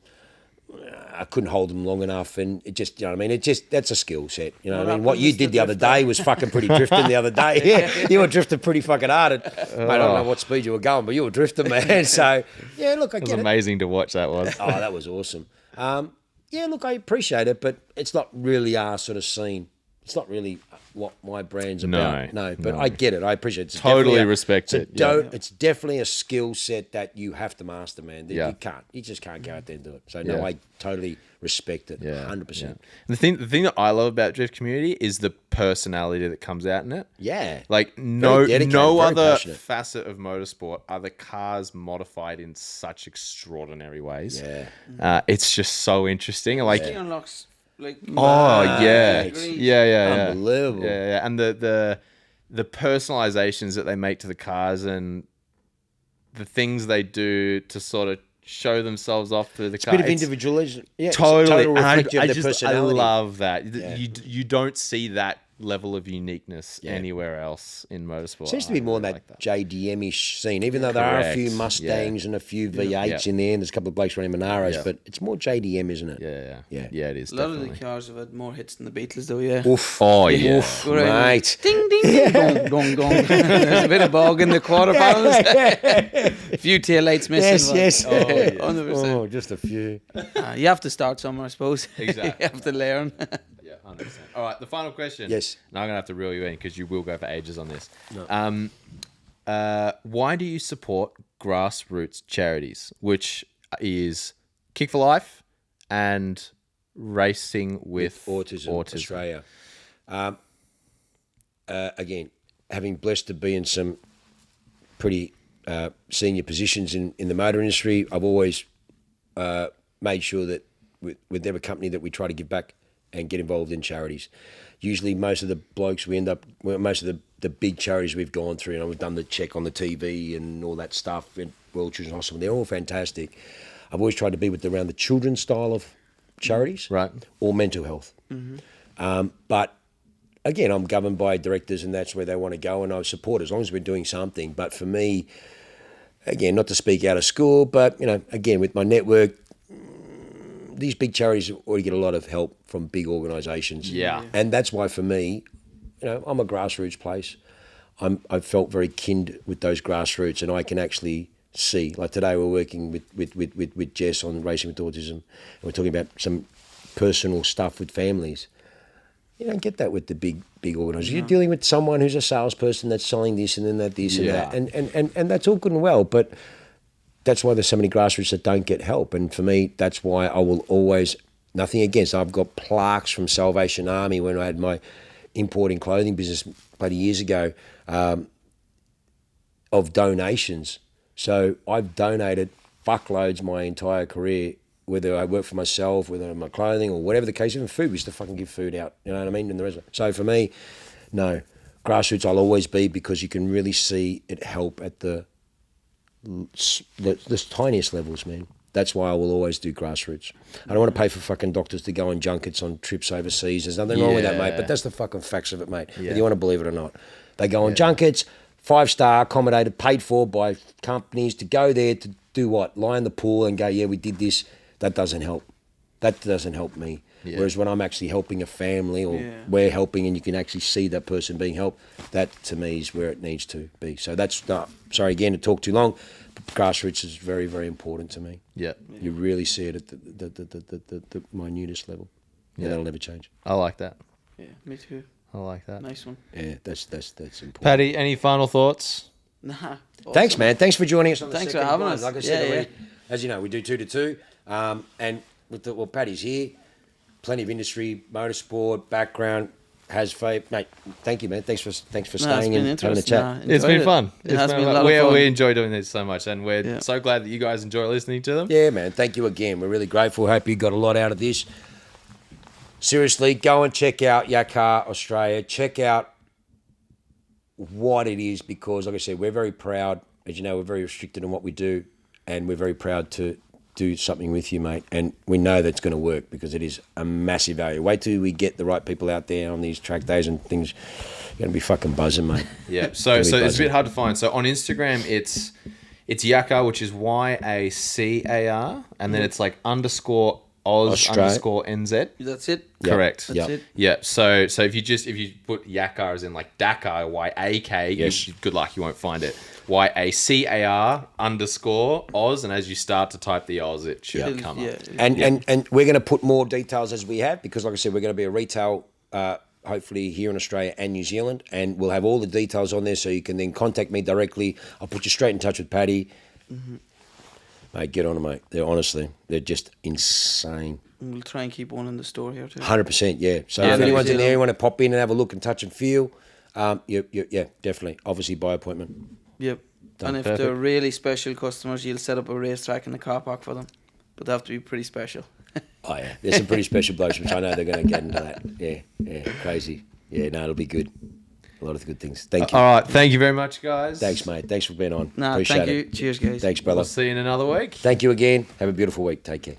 I couldn't hold them long enough, and it just, you know what I mean? That's a skill set. You know what I mean? What you did the other day was fucking pretty drifting the other day. Yeah, you were drifting pretty fucking hard. Mate, I don't know what speed you were going, but you were drifting, man. So, yeah, look, I get it. It was amazing to watch, that was. Oh, that was awesome. Yeah, look, I appreciate it, but it's not really our sort of scene. It's not really what my brand's about. No, but I get it. I appreciate it. It's totally respect it. It's definitely a skill set that you have to master, man. You can't. You just can't go out there and do it. So, no, I totally respect it. 100%. Yeah. The thing that I love about drift community is the personality that comes out in it. Yeah. Like no other passionate. facet of motorsport are the cars modified in such extraordinary ways. Yeah. It's just so interesting. Like It unlocks like Unbelievable. Yeah. And the personalizations that they make to the cars and the things they do to sort of show themselves off through the car. A bit of individualism. Yeah, totally. Total reflective of their I personality. love that. Yeah. You don't see that level of uniqueness anywhere else in motorsport. Seems to be more in that JDM-ish scene, even though there are a few Mustangs and a few V8s in there, and there's a couple of blokes running Monaros, but it's more JDM, isn't it? Yeah, it is. A lot of the cars have had more hits than the Beatles, though. Yeah. Oof. Oh yeah. Oof, mate. Ding ding dong dong dong. There's a bit of bog in the quarter panels. A few taillights missing. Yes. Oh, 100%. Oh, just a few. You have to start somewhere, I suppose. Exactly. You have to learn. Yeah, 100%. All right, the final question. Yes. Now I'm going to have to reel you in because you will go for ages on this. No. Why do you support grassroots charities, which is Kick for Life and Racing with Autism Australia? Again, having blessed to be in some pretty senior positions in the motor industry, I've always made sure that with every company that we try to give back and get involved in charities. Usually most of the blokes most of the big charities we've gone through, and we've done the check on the TV and all that stuff, and World Children's Hospital, they're all fantastic. I've always tried to be around the children's style of charities, right, or mental health. But again, I'm governed by directors, and that's where they want to go, and I support as long as we're doing something. But for me, again, not to speak out of school, but again, with my network, these big charities already get a lot of help from big organisations. Yeah. And that's why for me, I'm a grassroots place. I felt very kindred with those grassroots, and I can actually see. Like today, we're working with Jess on Racing with Autism, and we're talking about some personal stuff with families. You don't get that with the big organisations. You're dealing with someone who's a salesperson that's selling this and then this and that, and that's all good and well, but that's why there's so many grassroots that don't get help. And for me, that's why I will always, nothing against, I've got plaques from Salvation Army when I had my importing clothing business bloody years ago, of donations. So I've donated fuckloads my entire career, whether I work for myself, whether I'm my clothing or whatever the case, even food. We used to fucking give food out, you know what I mean? And the rest of it. So for me, no, grassroots I'll always be, because you can really see it help at the tiniest levels, man. That's why I will always do grassroots. I don't want to pay for fucking doctors to go on junkets on trips overseas. There's nothing wrong with that, mate, but that's the fucking facts of it, mate, whether you want to believe it or not. They go on junkets, 5-star, accommodated, paid for by companies to go there to do what? Lie in the pool and go, yeah, we did this. That doesn't help. That doesn't help me. Yeah. Whereas when I'm actually helping a family, or we're helping, and you can actually see that person being helped, that to me is where it needs to be. So that's, sorry again to talk too long, but grassroots is very, very important to me. Yeah. You really see it at the minutest level. Yeah, that'll never change. I like that. Yeah, me too. I like that. Nice one. Yeah, that's important. Paddy, any final thoughts? Nah. Awesome. Thanks, man. Thanks for joining us on the Thanks second for having one. us. Like I said, Yeah. as you know, we do 2 to 2. And with Paddy's here, plenty of industry, motorsport, background, has faith. Mate, thank you, man. Thanks for staying and having a chat. It's been fun. It has been a lot of fun. We enjoy doing this so much, and we're so glad that you guys enjoy listening to them. Yeah, man. Thank you again. We're really grateful. Hope you got a lot out of this. Seriously, go and check out Yakar Australia. Check out what it is, because, like I said, we're very proud. As you know, we're very restricted in what we do, and we're very proud to do something with you, mate. And we know that's going to work because it is a massive value. Wait till we get the right people out there on these track days and things. You're going to be fucking buzzing, mate. Yeah, so it's a bit hard to find. So on Instagram, it's Yakar, which is YACAR, and then it's like _ Oz _ NZ. That's it. Correct. That's it. Yeah. So if you put Yakar as in like Dakar, YAK, Yes. good luck, you won't find it. YACAR _ Oz, and as you start to type the Oz, it should come up. And we're going to put more details as we have, because, like I said, we're going to be a retail, hopefully here in Australia and New Zealand, and we'll have all the details on there, so you can then contact me directly. I'll put you straight in touch with Paddy. Mm-hmm. Mate, get on them, mate. They're just insane. We'll try and keep one in the store here too. 100%, yeah. So if anyone's in there, you want to pop in and have a look and touch and feel, yeah, definitely. Obviously, by appointment. Yep. And if they're really special customers, you'll set up a racetrack in the car park for them. But they have to be pretty special. Oh, yeah. There's some pretty special blokes, which I know they're going to get into that. Yeah, crazy. Yeah, no, it'll be good. A lot of good things. Thank you. All right. Thank you very much, guys. Thanks, mate. Thanks for being on. Appreciate Appreciate it. Cheers, guys. Thanks, brother. We'll see you in another week. Thank you again. Have a beautiful week. Take care.